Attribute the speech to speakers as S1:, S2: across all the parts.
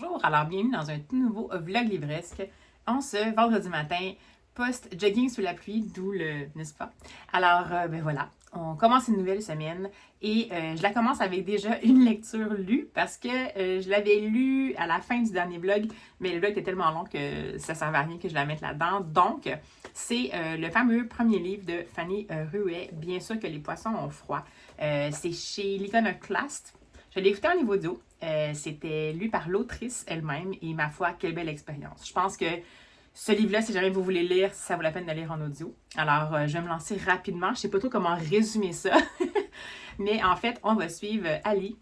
S1: Bonjour, alors bienvenue dans un tout nouveau vlog livresque en ce vendredi matin, post-jogging sous la pluie, d'où le n'est-ce pas? Alors, ben voilà, on commence une nouvelle semaine et je la commence avec déjà une lecture lue parce que je l'avais lue à la fin du dernier vlog, mais le vlog était tellement long que ça ne servait à rien que je la mette là-dedans. Donc, c'est le fameux premier livre de Fanny Ruet, Bien sûr que les poissons ont froid. C'est chez l'Iconoclaste. Je l'ai écouté en niveau audio. C'était lu par l'autrice elle-même et ma foi, quelle belle expérience. Je pense que ce livre-là, si jamais vous voulez lire, ça vaut la peine de lire en audio. Alors, je vais me lancer rapidement. Je ne sais pas trop comment résumer ça. Mais en fait, on va suivre Ali,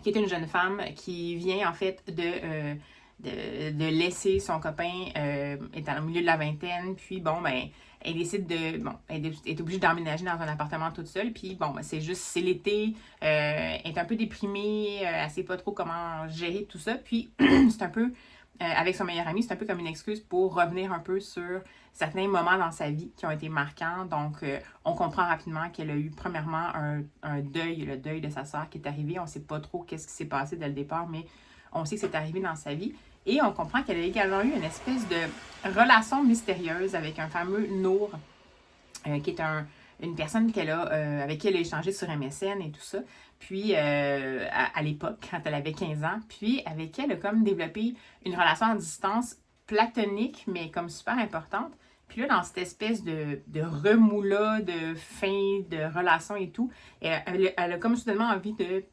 S1: qui est une jeune femme qui vient en fait de laisser son copain, est au milieu de la vingtaine, puis bon, ben, elle décide de, bon, elle est obligée d'emménager dans un appartement toute seule, puis bon, ben, c'est l'été, elle est un peu déprimée, elle sait pas trop comment gérer tout ça, puis c'est un peu, avec son meilleur ami, c'est un peu comme une excuse pour revenir un peu sur certains moments dans sa vie qui ont été marquants. Donc, on comprend rapidement qu'elle a eu premièrement un deuil, le deuil de sa sœur qui est arrivé. On ne sait pas trop qu'est-ce qui s'est passé dès le départ, mais on sait que c'est arrivé dans sa vie. Et on comprend qu'elle a également eu une espèce de relation mystérieuse avec un fameux Nour, qui est une personne avec qui elle a échangé sur MSN et tout ça. Puis, à l'époque, quand elle avait 15 ans, puis avec qui elle a comme développé une relation à distance platonique, mais comme super importante. Puis là, dans cette espèce de remous-là, de fin de relation et tout, elle a comme soudainement envie de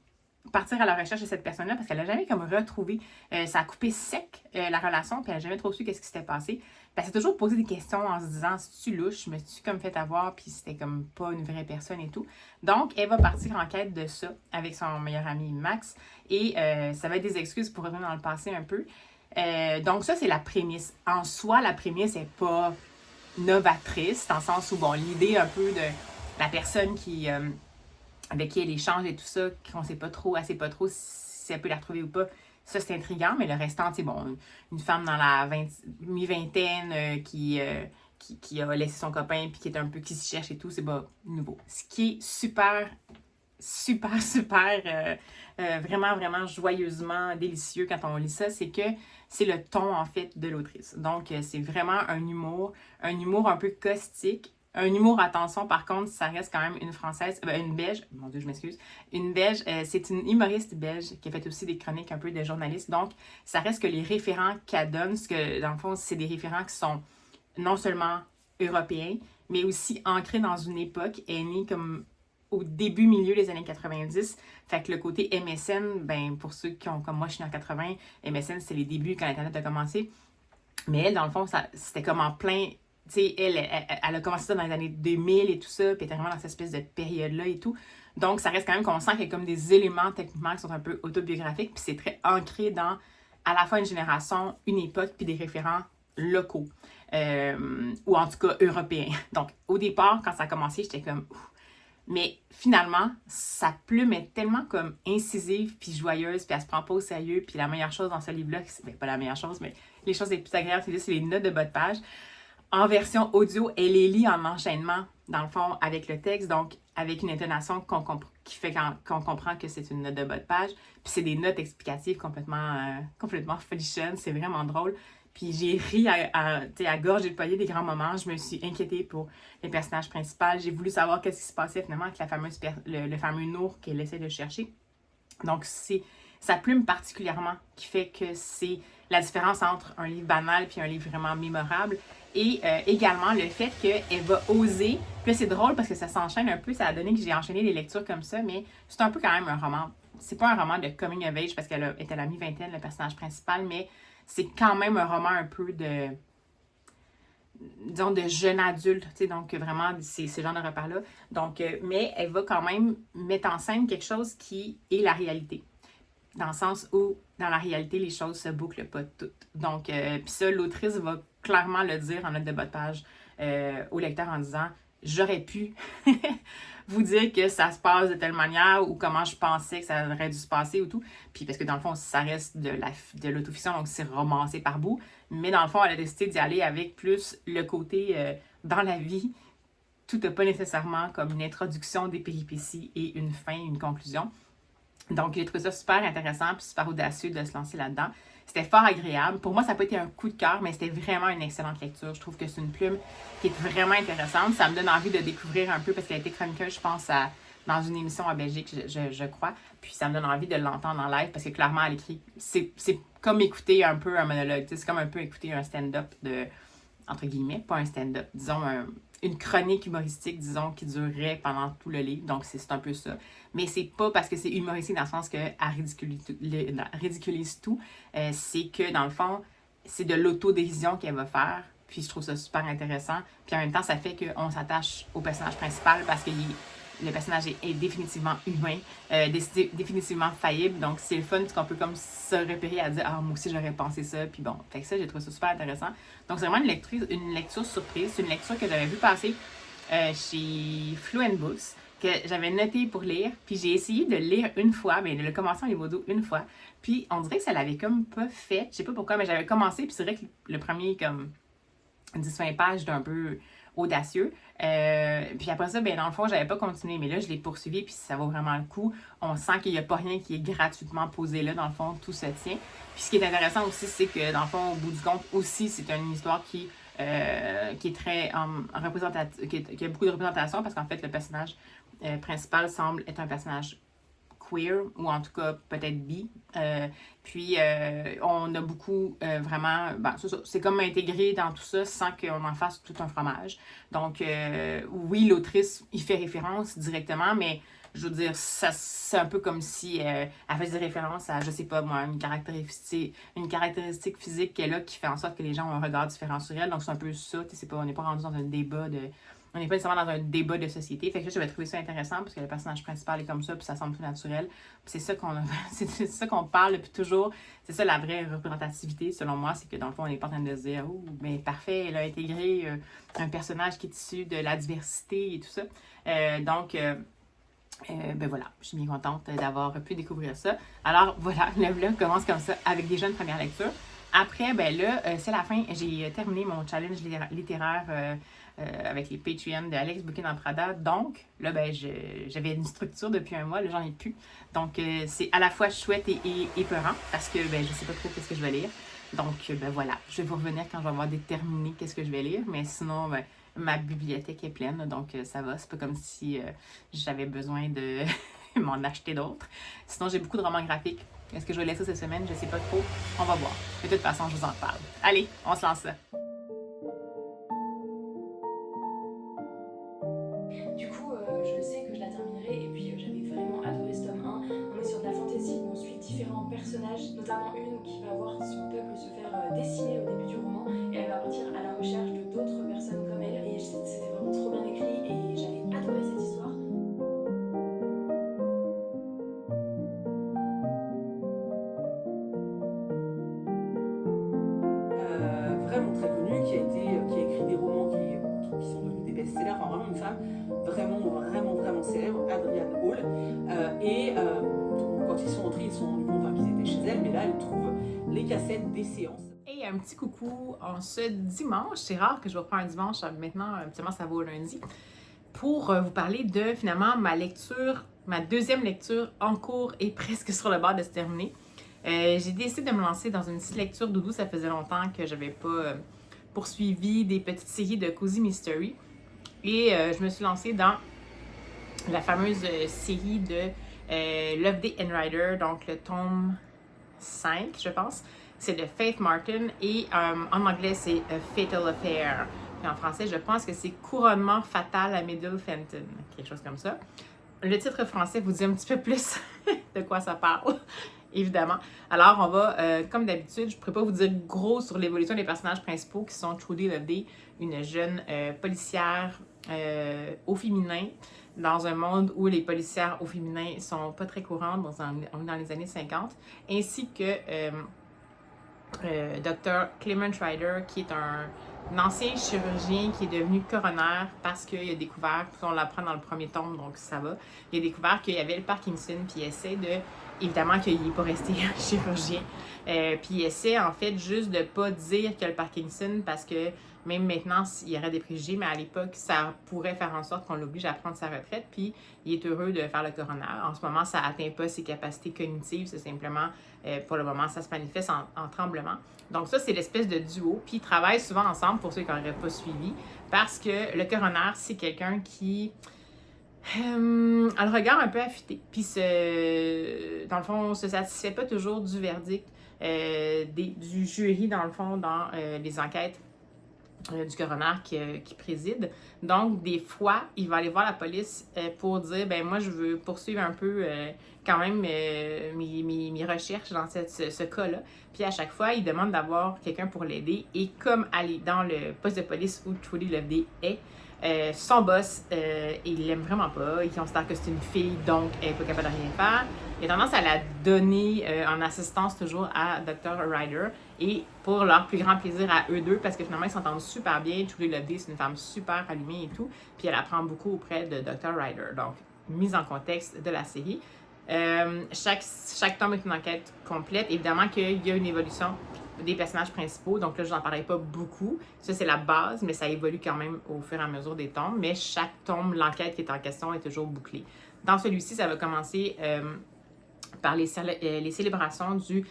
S1: partir à la recherche de cette personne-là parce qu'elle n'a jamais comme retrouvé. Ça a coupé sec la relation, puis elle n'a jamais trop su qu'est-ce qui s'était passé. Puis elle s'est toujours posé des questions en se disant, si-tu louche, me suis comme fait avoir, puis c'était comme pas une vraie personne et tout. Donc, elle va partir en quête de ça avec son meilleur ami Max, et ça va être des excuses pour revenir dans le passé un peu. Donc ça, c'est la prémisse. En soi, la prémisse n'est pas novatrice, dans le sens où, bon, l'idée un peu de la personne avec qui elle échange et tout ça, qu'on sait pas trop, elle sait pas trop si elle peut la retrouver ou pas, ça c'est intriguant, mais le restant, c'est bon, une femme dans la mi-vingtaine qui a laissé son copain puis qui est un peu qui se cherche et tout, c'est pas nouveau. Ce qui est super vraiment, vraiment joyeusement délicieux quand on lit ça, c'est que c'est le ton, en fait, de l'autrice. Donc, c'est vraiment un humour un peu caustique. Un humour, attention, par contre, ça reste quand même une Française, une Belge, mon Dieu, je m'excuse, une Belge, c'est une humoriste belge qui a fait aussi des chroniques un peu de journaliste. Donc, ça reste que les référents qu'elle donne, parce que dans le fond, c'est des référents qui sont non seulement européens, mais aussi ancrés dans une époque, elle est née comme au milieu des années 90. Fait que le côté MSN, ben pour ceux qui ont, comme moi, je suis en 80, MSN, c'est les débuts quand Internet a commencé. Mais elle, dans le fond, c'était comme en plein. Tu sais, elle a commencé ça dans les années 2000 et tout ça, puis elle était vraiment dans cette espèce de période-là et tout. Donc, ça reste quand même qu'on sent qu'il y a comme des éléments techniquement qui sont un peu autobiographiques, puis c'est très ancré dans à la fois une génération, une époque, puis des référents locaux, ou en tout cas européens. Donc, au départ, quand ça a commencé, j'étais comme ouf. Mais finalement, sa plume est tellement comme incisive puis joyeuse, puis elle se prend pas au sérieux. Puis la meilleure chose dans ce livre-là, c'est pas la meilleure chose, mais les choses les plus agréables, c'est les notes de bas de page. En version audio, elle les lit en enchaînement, dans le fond, avec le texte, donc avec une intonation qui fait qu'on comprend que c'est une note de bas de page. Puis c'est des notes explicatives complètement folichonnes, c'est vraiment drôle. Puis j'ai ri à gorge déployée des grands moments. Je me suis inquiétée pour les personnages principaux. J'ai voulu savoir qu'est-ce qui se passait finalement avec le fameux Nour qu'elle essaie de chercher. Donc c'est sa plume particulièrement qui fait que c'est la différence entre un livre banal puis un livre vraiment mémorable. Et également le fait qu'elle va oser. Puis là, c'est drôle parce que ça s'enchaîne un peu. Ça a donné que j'ai enchaîné les lectures comme ça, mais c'est un peu quand même un roman. C'est pas un roman de coming of age parce qu'elle est à la mi-vingtaine, le personnage principal, mais c'est quand même un roman un peu disons, de jeune adulte, tu sais, donc vraiment, c'est ce genre de repère-là. Donc, mais elle va quand même mettre en scène quelque chose qui est la réalité. Dans le sens où, dans la réalité, les choses se bouclent pas toutes. Donc, puis ça, l'autrice va clairement le dire en note de bas de page au lecteur en disant « J'aurais pu vous dire que ça se passe de telle manière ou comment je pensais que ça aurait dû se passer ou tout. » Puis parce que dans le fond, ça reste de l'autofiction, donc c'est romancé par bout. Mais dans le fond, elle a décidé d'y aller avec plus le côté dans la vie. Tout n'a pas nécessairement comme une introduction des péripéties et une fin, une conclusion. Donc, j'ai trouvé ça super intéressant puis super audacieux de se lancer là-dedans. C'était fort agréable. Pour moi, ça n'a pas été un coup de cœur, mais c'était vraiment une excellente lecture. Je trouve que c'est une plume qui est vraiment intéressante. Ça me donne envie de découvrir un peu parce qu'elle a été chroniqueuse, je pense, dans une émission en Belgique, je crois. Puis ça me donne envie de l'entendre en live parce que clairement, elle écrit. C'est comme écouter un peu un monologue. C'est comme un peu écouter un stand-up de. Entre guillemets, pas un stand-up, disons une chronique humoristique, disons, qui durerait pendant tout le livre. Donc, c'est un peu ça. Mais c'est pas parce que c'est humoristique dans le sens qu'elle ridiculise tout. C'est que, dans le fond, c'est de l'autodérision qu'elle va faire. Puis, je trouve ça super intéressant. Puis, en même temps, ça fait qu'on s'attache au personnage principal parce que le personnage est définitivement humain, définitivement faillible. Donc, c'est le fun qu'on peut comme se repérer à dire « Ah, moi aussi, j'aurais pensé ça. » Puis bon, fait que ça, j'ai trouvé ça super intéressant. Donc, c'est vraiment une lecture surprise. C'est une lecture que j'avais vue passer chez Fluent Books, que j'avais noté pour lire. Puis j'ai essayé de le lire une fois, mais de le commencer en livre audio une fois. Puis on dirait que ça l'avait comme pas fait. Je sais pas pourquoi, mais j'avais commencé. Puis c'est vrai que le premier, comme 10-20 pages d'un peu audacieux. Puis après ça, ben dans le fond, j'avais pas continué, mais là, je l'ai poursuivi, puis ça vaut vraiment le coup. On sent qu'il n'y a pas rien qui est gratuitement posé là, dans le fond, tout se tient. Puis ce qui est intéressant aussi, c'est que dans le fond, au bout du compte, aussi, c'est une histoire qui est très représentative, qui a beaucoup de représentation, parce qu'en fait, le personnage principal semble être un personnage queer, ou en tout cas peut-être bi. Puis on a beaucoup vraiment, c'est comme intégré dans tout ça sans qu'on en fasse tout un fromage. Donc oui, l'autrice y fait référence directement, mais je veux dire, c'est un peu comme si elle faisait référence à, je sais pas moi, une caractéristique physique qu'elle a qui fait en sorte que les gens ont un regard différent sur elle. Donc c'est un peu ça, on n'est pas rendu dans un débat de... On n'est pas nécessairement dans un débat de société. Fait que là, j'avais trouvé ça intéressant parce que le personnage principal est comme ça, puis ça semble tout naturel. Puis c'est ça c'est ça qu'on parle depuis toujours. C'est ça la vraie représentativité, selon moi, c'est que dans le fond, on n'est pas en train de se dire « Oh, ben parfait, elle a intégré un personnage qui est issu de la diversité et tout ça. » Ben voilà, je suis bien contente d'avoir pu découvrir ça. Alors voilà, le vlog commence comme ça avec déjà une première lecture. Après, ben là, c'est la fin. J'ai terminé mon challenge littéraire avec les Patreons de Alex Bouquin dans Prada. Donc, là, ben, j'avais une structure depuis un mois, là, j'en ai plus. Donc, c'est à la fois chouette et épeurant parce que ben, je sais pas trop qu'est-ce que je vais lire. Donc, ben voilà, je vais vous revenir quand je vais avoir déterminé qu'est-ce que je vais lire. Mais sinon, ben, ma bibliothèque est pleine, donc ça va. C'est pas comme si j'avais besoin de m'en acheter d'autres. Sinon, j'ai beaucoup de romans graphiques. Est-ce que je vais laisser cette semaine? Je sais pas trop. On va voir. De toute façon, je vous en parle. Allez, on se lance ça.
S2: Du coup, je sais que je la terminerai et puis j'avais vraiment adoré ce tome 1. On est sur de la fantasy, on suit différents personnages, notamment une qui va voir son peuple se faire décimer au début du roman et elle va partir à la recherche de d'autres personnes comme elle et c'était vraiment trop bien écrit et j'avais adoré cette histoire.
S3: Vraiment très connue, qui a écrit des romans qui sont devenus des best-sellers, enfin vraiment une femme vraiment célèbre, Adrienne Hall. Quand ils sont rentrés, ils se sont rendus compte qu'ils étaient chez elle, mais là, elle trouve les cassettes des séances.
S1: Et un petit coucou en ce dimanche. C'est rare que je reprends un dimanche. Maintenant, habituellement, ça va au lundi. Pour vous parler de, finalement, ma deuxième lecture en cours et presque sur le bord de se terminer. J'ai décidé de me lancer dans une petite lecture doudou. Ça faisait longtemps que je n'avais pas poursuivi des petites séries de Cozy Mystery. Et je me suis lancée dans la fameuse série de Loveday and Rider, donc le tome 5, je pense. C'est de Faith Martin et en anglais, c'est A Fatal Affair. Puis en français, je pense que c'est Couronnement fatal à Middle Fenton, quelque chose comme ça. Le titre français vous dit un petit peu plus de quoi ça parle, évidemment. Alors, on va, comme d'habitude, je ne pourrais pas vous dire gros sur l'évolution des personnages principaux qui sont Trudy Loveday, une jeune policière au féminin, dans un monde où les policières au féminin sont pas très courantes, dans les années 50, ainsi que Dr. Clement Ryder, qui est un ancien chirurgien qui est devenu coroner parce qu'il a découvert, puis on l'apprend dans le premier tome, donc ça va, il a découvert qu'il y avait le Parkinson, puis il essaie de, évidemment qu'il n'est pas resté chirurgien, puis il essaie en fait juste de pas dire qu'il a le Parkinson parce que Même maintenant, il y aurait des préjugés, mais à l'époque, ça pourrait faire en sorte qu'on l'oblige à prendre sa retraite, puis il est heureux de faire le coroner. En ce moment, ça n'atteint pas ses capacités cognitives, c'est simplement, pour le moment, ça se manifeste en tremblement. Donc ça, c'est l'espèce de duo, puis ils travaillent souvent ensemble, pour ceux qui n'auraient pas suivi, parce que le coroner, c'est quelqu'un qui a le regard un peu affûté, puis dans le fond, se satisfait pas toujours du verdict du jury, dans le fond, dans les enquêtes du coroner qui préside. Donc, des fois, il va aller voir la police pour dire, ben moi, je veux poursuivre un peu quand même mes recherches dans ce cas-là. Puis à chaque fois, il demande d'avoir quelqu'un pour l'aider. Et comme aller dans le poste de police où Trudy Loveday est, son boss, il l'aime vraiment pas. Il considère que c'est une fille, donc elle n'est pas capable de rien faire. Il a tendance à la donner en assistance toujours à Dr. Ryder. Et pour leur plus grand plaisir à eux deux, parce que finalement, ils s'entendent super bien. Trudy Loveday, c'est une femme super allumée et tout. Puis elle apprend beaucoup auprès de Dr. Ryder. Donc, mise en contexte de la série. Chaque tome est une enquête complète. Évidemment qu'il y a une évolution des personnages principaux, donc là je n'en parlerai pas beaucoup, ça c'est la base, mais ça évolue quand même au fur et à mesure des tomes, mais chaque tome, l'enquête qui est en question est toujours bouclée. Dans celui-ci, ça va commencer par les célébrations du...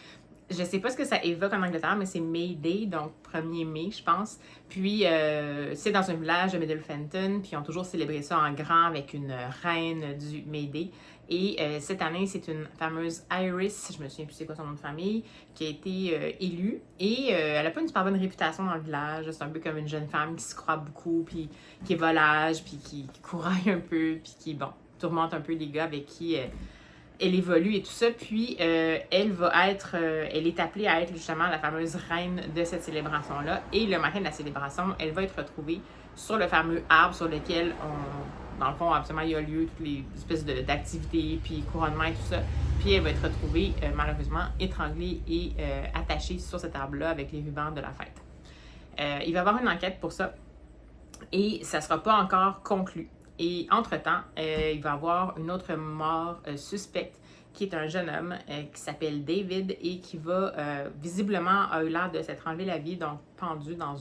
S1: Je sais pas ce que ça évoque en Angleterre, mais c'est May Day, donc 1er mai, je pense. Puis, c'est dans un village de Middlefenton, puis ils ont toujours célébré ça en grand avec une reine du May Day. Et cette année, c'est une fameuse Iris, je me souviens plus c'est quoi son nom de famille, qui a été élue. Et elle a pas une super bonne réputation dans le village. C'est un peu comme une jeune femme qui se croit beaucoup, puis qui est volage, puis qui couraille un peu, puis qui, bon, tourmente un peu les gars avec qui... elle évolue et tout ça, puis elle est appelée à être justement la fameuse reine de cette célébration-là. Et le matin de la célébration, elle va être retrouvée sur le fameux arbre sur lequel dans le fond, absolument, il y a lieu toutes les espèces d'activités, puis couronnement et tout ça. Puis elle va être retrouvée, malheureusement, étranglée et attachée sur cet arbre-là avec les rubans de la fête. Il va y avoir une enquête pour ça, et ça ne sera pas encore conclu. Et entre-temps, il va y avoir une autre mort suspecte qui est un jeune homme qui s'appelle David et qui va visiblement a eu l'air de s'être enlevé la vie, donc pendu dans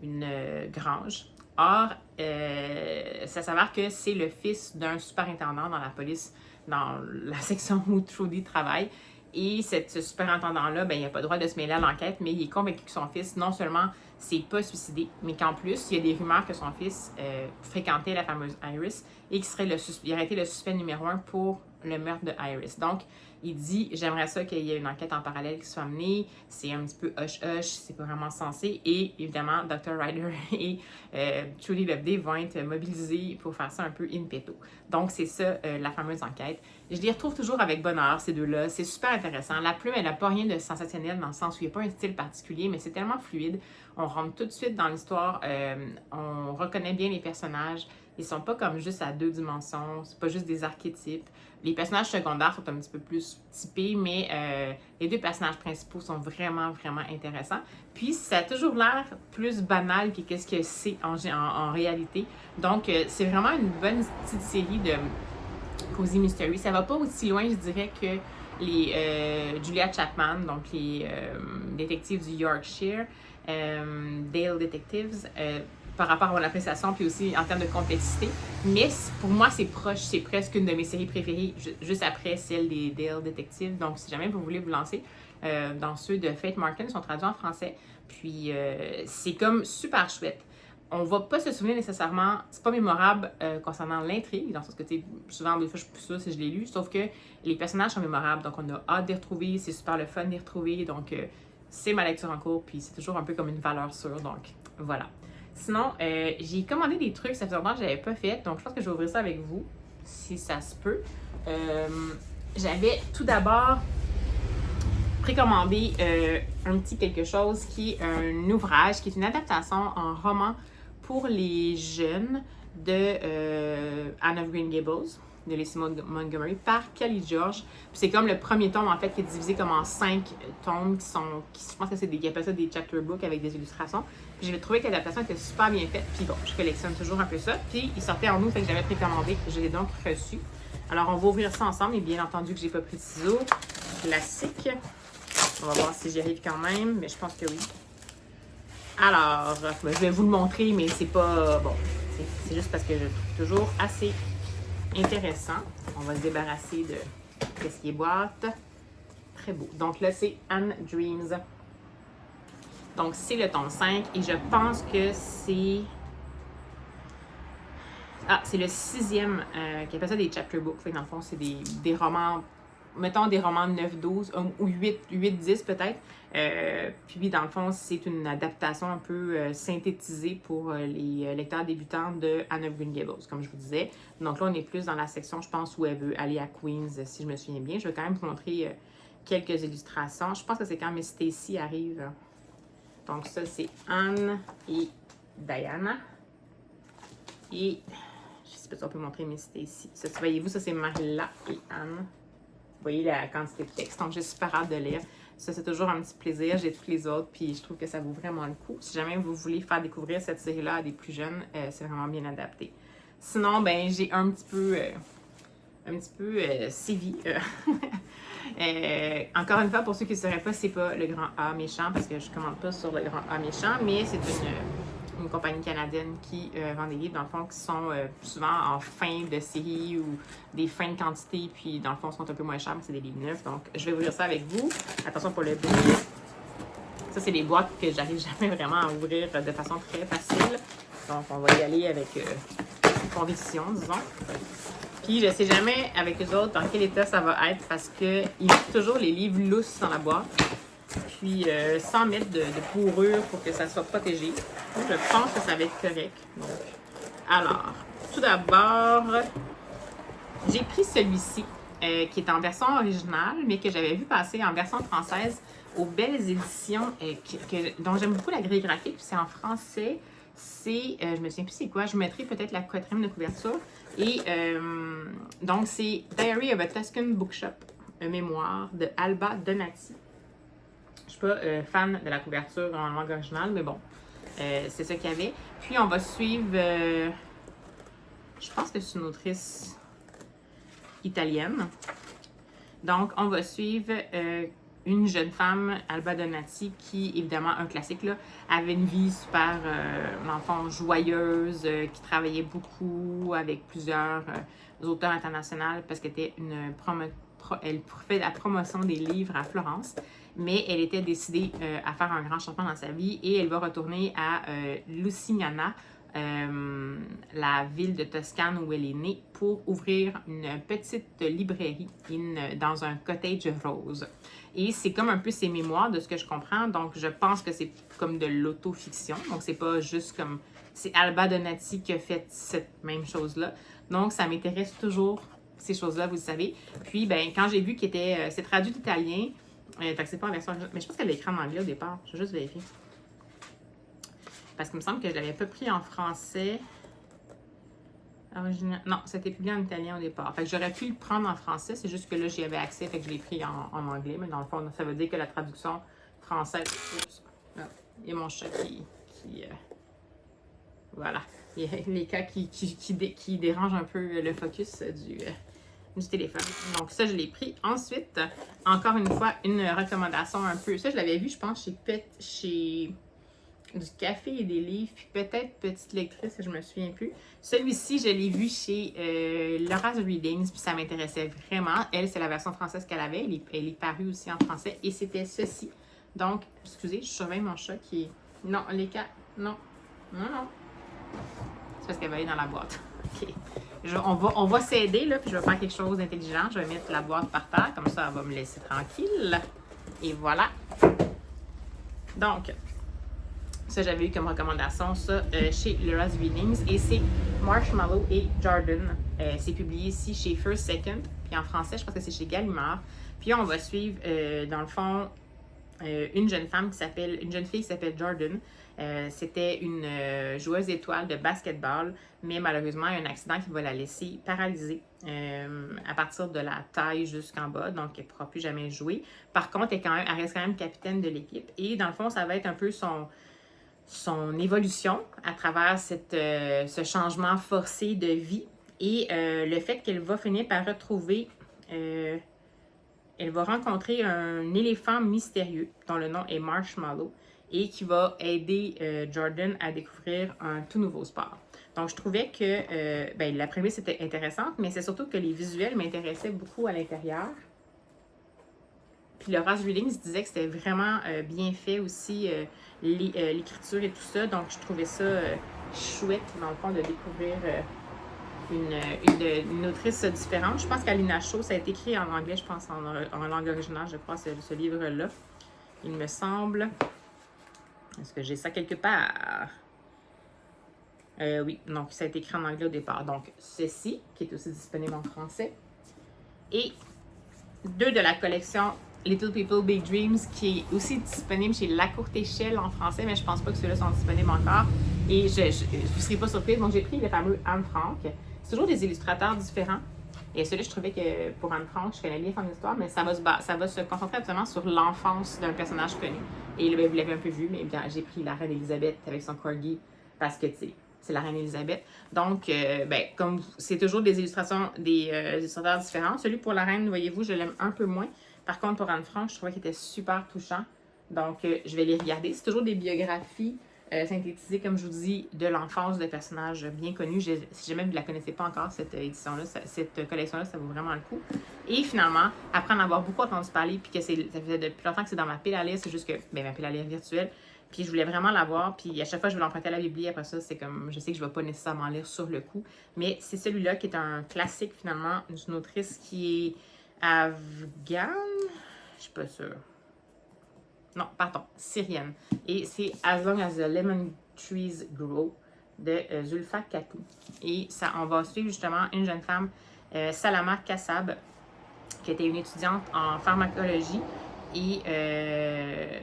S1: une grange. Or, ça s'avère que c'est le fils d'un superintendant dans la police, dans la section où Trudy travaille. Et ce superintendant-là, ben, il n'a pas le droit de se mêler à l'enquête, mais il est convaincu que son fils, non seulement s'est pas suicidé, mais qu'en plus, il y a des rumeurs que son fils fréquentait la fameuse Iris et qu'il aurait été le suspect numéro 1 pour le meurtre de Iris. Donc, il dit, j'aimerais ça qu'il y ait une enquête en parallèle qui soit menée. C'est un petit peu hush-hush, c'est pas vraiment censé. Et évidemment, Dr. Ryder et Trudy Loveday vont être mobilisés pour faire ça un peu in petto. Donc, c'est ça, la fameuse enquête. Je les retrouve toujours avec bonheur, ces deux-là. C'est super intéressant. La plume, elle n'a pas rien de sensationnel dans le sens où il n'y a pas un style particulier, mais c'est tellement fluide. On rentre tout de suite dans l'histoire. On reconnaît bien les personnages. Ils sont pas comme juste à 2 dimensions. C'est pas juste des archétypes. Les personnages secondaires sont un petit peu plus typés, mais les 2 personnages principaux sont vraiment, vraiment intéressants. Puis, ça a toujours l'air plus banal que qu'est-ce que c'est en réalité. Donc, c'est vraiment une bonne petite série de Cozy Mystery. Ça va pas aussi loin, je dirais, que les Julia Chapman, donc les détectives du Yorkshire, Dale Detectives, par rapport à mon appréciation, puis aussi en termes de complexité. Mais pour moi, c'est proche, c'est presque une de mes séries préférées, juste après celle des Dale Detectives. Donc, si jamais vous voulez vous lancer dans ceux de Faith Martin, ils sont traduits en français. Puis, c'est comme super chouette. On va pas se souvenir nécessairement, c'est pas mémorable concernant l'intrigue, dans le sens que, tu sais, souvent, des fois, je suis plus sûre si je l'ai lu, sauf que les personnages sont mémorables, donc on a hâte de les retrouver, c'est super le fun de les retrouver, donc c'est ma lecture en cours, puis c'est toujours un peu comme une valeur sûre, donc voilà. Sinon, j'ai commandé des trucs, ça faisait longtemps que je n'avais pas fait, donc je pense que je vais ouvrir ça avec vous, si ça se peut. J'avais tout d'abord précommandé un petit quelque chose qui est un ouvrage, qui est une adaptation en roman pour les jeunes de Anne of Green Gables, de Lacey Montgomery, par Kelly George. C'est comme le premier tome, en fait, qui est divisé comme en 5 tomes je pense que c'est ils appellent ça des chapter books avec des illustrations. Puis j'ai trouvé que l'adaptation était super bien faite. Puis bon, je collectionne toujours un peu ça. Puis il sortait en août, fait que j'avais précommandé. Je l'ai donc reçu. Alors on va ouvrir ça ensemble. Et bien entendu que j'ai pas pris de ciseaux. Classique. On va voir si j'y arrive quand même, mais je pense que oui. Alors, ben, je vais vous le montrer, mais c'est pas... Bon, c'est juste parce que je le trouve toujours assez intéressant. On va se débarrasser de ce qui est boîte. Très beau. Donc là, c'est Anne Dreams. Donc, c'est le tome 5 et je pense que c'est... Ah, c'est le 6e qui appelle ça des chapter books. Fait que dans le fond, c'est des romans, mettons des romans de 9-12 ou 8-10 peut-être. Puis dans le fond, c'est une adaptation un peu synthétisée pour les lecteurs débutants de Anne of Green Gables, comme je vous disais. Donc là, on est plus dans la section, je pense, où elle veut aller à Queens, si je me souviens bien. Je vais quand même vous montrer quelques illustrations. Je pense que c'est quand Miss Stacy arrive. Donc ça, c'est Anne et Diana. Et... je sais pas si on peut montrer Miss Stacy. Ça, voyez-vous, ça c'est Marilla et Anne. Vous voyez la quantité de texte. Donc j'ai super hâte de lire. Ça, c'est toujours un petit plaisir. J'ai toutes les autres, puis je trouve que ça vaut vraiment le coup. Si jamais vous voulez faire découvrir cette série-là à des plus jeunes, c'est vraiment bien adapté. Sinon, ben j'ai un petit peu sévi. Encore une fois, pour ceux qui ne sauraient pas, c'est pas le grand A méchant, parce que je ne commande pas sur le grand A méchant, mais c'est une compagnie canadienne qui vend des livres, dans le fond, qui sont souvent en fin de série ou des fins de quantité, puis dans le fond, sont un peu moins chers, mais c'est des livres neufs. Donc, je vais ouvrir ça avec vous. Attention pour le bruit. Ça, c'est des boîtes que j'arrive jamais vraiment à ouvrir de façon très facile. Donc, on va y aller avec conviction, disons. Puis, je sais jamais avec eux autres dans quel état ça va être, parce qu'ils mettent toujours les livres lousses dans la boîte. Puis, sans mettre de fourrure pour que ça soit protégé. Je pense que ça va être correct. Donc, alors, tout d'abord, j'ai pris celui-ci, qui est en version originale, mais que j'avais vu passer en version française aux Belles Éditions, dont j'aime beaucoup la grille graphique. Puis c'est en français. C'est, je me souviens plus c'est quoi, je vous mettrai peut-être la quatrième de couverture. Et donc, c'est Diary of a Tuscan Bookshop, un mémoire de Alba Donati. Je suis pas fan de la couverture en langue originale, mais bon, c'est ça qu'il y avait. Puis on va suivre, je pense que c'est une autrice italienne. Donc on va suivre une jeune femme, Alba Donati, qui, évidemment, un classique, là, avait une vie super, l'enfant joyeuse, qui travaillait beaucoup avec plusieurs auteurs internationaux parce qu'elle était elle fait la promotion des livres à Florence. Mais elle était décidée à faire un grand changement dans sa vie et elle va retourner à Lucignana, la ville de Toscane où elle est née, pour ouvrir une petite librairie dans un cottage rose. Et c'est comme un peu ses mémoires de ce que je comprends, donc je pense que c'est comme de l'autofiction, donc c'est pas juste comme... C'est Alba Donati qui a fait cette même chose-là, donc ça m'intéresse toujours, ces choses-là, vous le savez. Puis, ben, quand j'ai vu qu'il était... c'est traduit d'italien, fait que c'est pas en version... Mais je pense qu'elle l'a écrit en anglais au départ, je vais juste vérifier. Parce qu'il me semble que je l'avais pas pris en français. Non, c'était publié en italien au départ. Fait que j'aurais pu le prendre en français, c'est juste que là, j'y avais accès, fait que je l'ai pris en anglais. Mais dans le fond, ça veut dire que la traduction française... Oups, là, il y a mon chat qui voilà. Il y a les cas qui dérangent un peu le focus du téléphone. Donc ça, je l'ai pris. Ensuite, encore une fois, une recommandation un peu... Ça, je l'avais vu, je pense, chez du café et des livres, puis peut-être Petite Lectrice, je me souviens plus. Celui-ci, je l'ai vu chez Laura's Readings, puis ça m'intéressait vraiment. Elle, c'est la version française qu'elle avait. Elle est parue aussi en français, et c'était ceci. Donc, excusez, je surveille mon chat qui est... Non, les cas... Non. Non, non. C'est parce qu'elle va aller dans la boîte. OK. On va s'aider, là, puis je vais faire quelque chose d'intelligent. Je vais mettre la boîte par terre, comme ça, elle va me laisser tranquille. Et voilà. Donc... ça, j'avais eu comme recommandation, ça, chez Laura's Readings. Et c'est Marshmallow et Jordan. C'est publié ici chez First Second. Puis en français, je pense que c'est chez Gallimard. Puis on va suivre, dans le fond, une jeune fille qui s'appelle Jordan. C'était une joueuse étoile de basketball. Mais malheureusement, il y a un accident qui va la laisser paralysée à partir de la taille jusqu'en bas. Donc, elle ne pourra plus jamais jouer. Par contre, elle reste quand même capitaine de l'équipe. Et dans le fond, ça va être un peu son évolution à travers ce changement forcé de vie et le fait qu'elle va finir par retrouver, elle va rencontrer un éléphant mystérieux dont le nom est Marshmallow et qui va aider Jordan à découvrir un tout nouveau sport. Donc, je trouvais que la prémisse était intéressante, mais c'est surtout que les visuels m'intéressaient beaucoup à l'intérieur. Puis le Ross Reading se disait que c'était vraiment bien fait aussi, l'écriture et tout ça. Donc, je trouvais ça chouette, dans le fond, de découvrir une autrice différente. Je pense qu'Alina Shaw, ça a été écrit en anglais, je pense, en langue originale, je crois, ce livre-là. Il me semble. Est-ce que j'ai ça quelque part? Oui, donc ça a été écrit en anglais au départ. Donc, ceci, qui est aussi disponible en français. Et 2 de la collection Little People Big Dreams, qui est aussi disponible chez La Courte Échelle en français, mais je pense pas que ceux-là sont disponibles encore. Et je ne serai pas surprise. Donc, j'ai pris le fameux Anne Frank. C'est toujours des illustrateurs différents. Et celui-là, je trouvais que pour Anne Frank, je connais bien son histoire, mais ça va se concentrer absolument sur l'enfance d'un personnage connu. Et là, vous l'avez un peu vu, mais bien, j'ai pris la reine Elisabeth avec son corgi parce que, tu sais, c'est la reine Elisabeth. Donc, comme c'est toujours des illustrations, des illustrateurs différents. Celui pour la reine, voyez-vous, je l'aime un peu moins. Par contre, pour Anne Frank, je trouvais qu'il était super touchant. Donc, je vais les regarder. C'est toujours des biographies synthétisées, comme je vous dis, de l'enfance de personnages bien connus. Si jamais vous ne la connaissez pas encore, cette édition-là, cette collection-là, ça vaut vraiment le coup. Et finalement, après en avoir beaucoup entendu parler, puis que ça faisait depuis longtemps que c'est dans ma pile à lire, c'est juste que, ma pile à lire virtuelle, puis je voulais vraiment l'avoir, puis à chaque fois je vais l'emprunter à la bibli. Après ça, c'est comme, je sais que je ne vais pas nécessairement lire sur le coup, mais c'est celui-là qui est un classique finalement d'une autrice qui est afghane, je suis pas sûre. Non, pardon, syrienne. Et c'est As Long as the Lemon Trees Grow de Zulfa Katou. Et ça, on va suivre justement une jeune femme, Salama Kassab, qui était une étudiante en pharmacologie. Et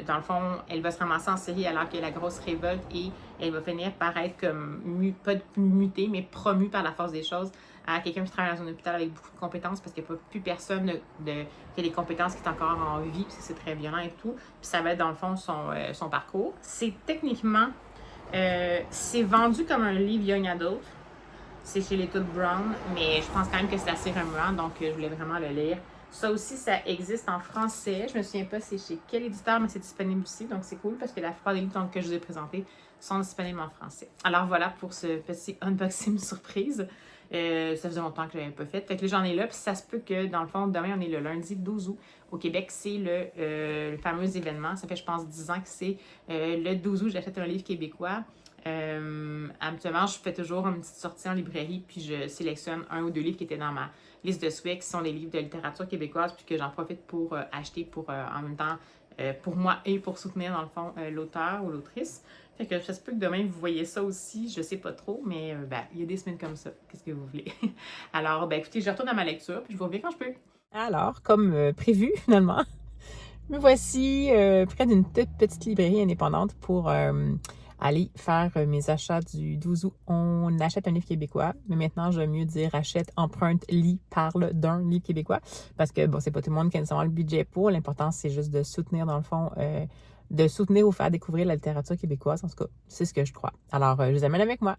S1: dans le fond, elle va se ramasser en Syrie alors qu'il y a la grosse révolte et elle va finir par être comme, pas mutée, mais promue par la force des choses à quelqu'un qui travaille dans un hôpital avec beaucoup de compétences parce qu'il n'y a plus personne qui a les compétences qui est encore en vie, puis c'est très violent et tout. Puis ça va être dans le fond son parcours. C'est techniquement, c'est vendu comme un livre Young Adult. C'est chez Little Brown, mais je pense quand même que c'est assez remuant, donc je voulais vraiment le lire. Ça aussi, ça existe en français. Je me souviens pas c'est chez quel éditeur, mais c'est disponible aussi. Donc, c'est cool parce que la plupart des livres que je vous ai présentés sont disponibles en français. Alors, voilà pour ce petit unboxing surprise. Ça faisait longtemps que je l'avais pas fait. Fait que là, j'en ai là. Puis ça se peut que, dans le fond, demain, on est le lundi 12 août. Au Québec, c'est le fameux événement. Ça fait, je pense, 10 ans que c'est le 12 août, j'achète un livre québécois. Habituellement, je fais toujours une petite sortie en librairie, puis je sélectionne 1 ou 2 livres qui étaient dans ma liste de souhaits, qui sont des livres de littérature québécoise, puis que j'en profite pour acheter pour en même temps pour moi et pour soutenir dans le fond l'auteur ou l'autrice. Fait que ça se peut que demain vous voyez ça aussi, je sais pas trop, mais il y a des semaines comme ça. Qu'est-ce que vous voulez? Alors, écoutez, je retourne à ma lecture, puis je vous reviens quand je peux. Alors, comme prévu finalement, me voici près d'une toute petite librairie indépendante pour aller faire mes achats du 12 août. On achète un livre québécois, mais maintenant, je vais mieux dire achète, emprunte, lis, parle d'un livre québécois. Parce que, bon, c'est pas tout le monde qui a nécessairement le budget pour. L'important, c'est juste de soutenir, dans le fond, de soutenir ou faire découvrir la littérature québécoise. En tout cas, c'est ce que je crois. Alors, je vous amène avec moi.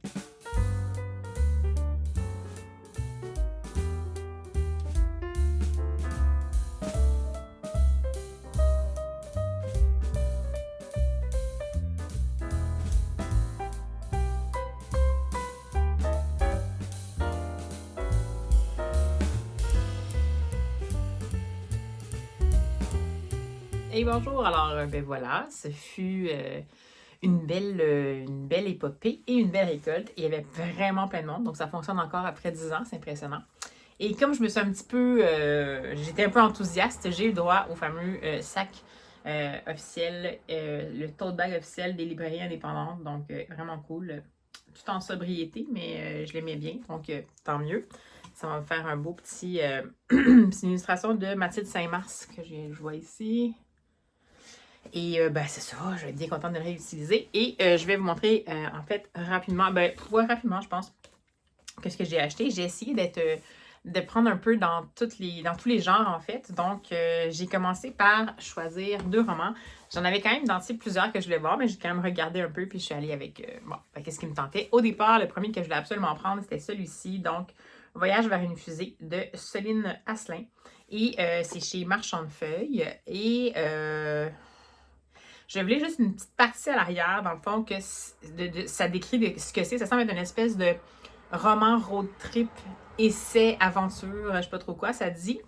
S1: Et bonjour, alors voilà, ce fut une belle épopée et une belle récolte. Il y avait vraiment plein de monde, donc ça fonctionne encore après 10 ans, c'est impressionnant. Et comme je me suis un petit peu, j'étais un peu enthousiaste, j'ai eu droit au fameux sac officiel, le tote bag officiel des librairies indépendantes, donc vraiment cool, tout en sobriété, mais je l'aimais bien, donc tant mieux. Ça va me faire un beau petit, c'est une illustration de Mathilde Saint-Mars que je vois ici. Et c'est ça, je vais être bien contente de le réutiliser. Et je vais vous montrer, en fait, rapidement, rapidement, je pense, qu'est-ce que j'ai acheté. J'ai essayé de prendre un peu dans tous les genres, en fait. Donc, j'ai commencé par choisir 2 romans. J'en avais quand même identifié plusieurs que je voulais voir, mais j'ai quand même regardé un peu, puis je suis allée avec, qu'est-ce qui me tentait. Au départ, le premier que je voulais absolument prendre, c'était celui-ci, donc, Voyage vers une fusée de Soline Asselin. Et c'est chez Marchand de Feuilles. Et Je voulais juste une petite partie à l'arrière, dans le fond, que ça décrit ce que c'est. Ça semble être une espèce de roman road trip, essai, aventure, je sais pas trop quoi. Ça dit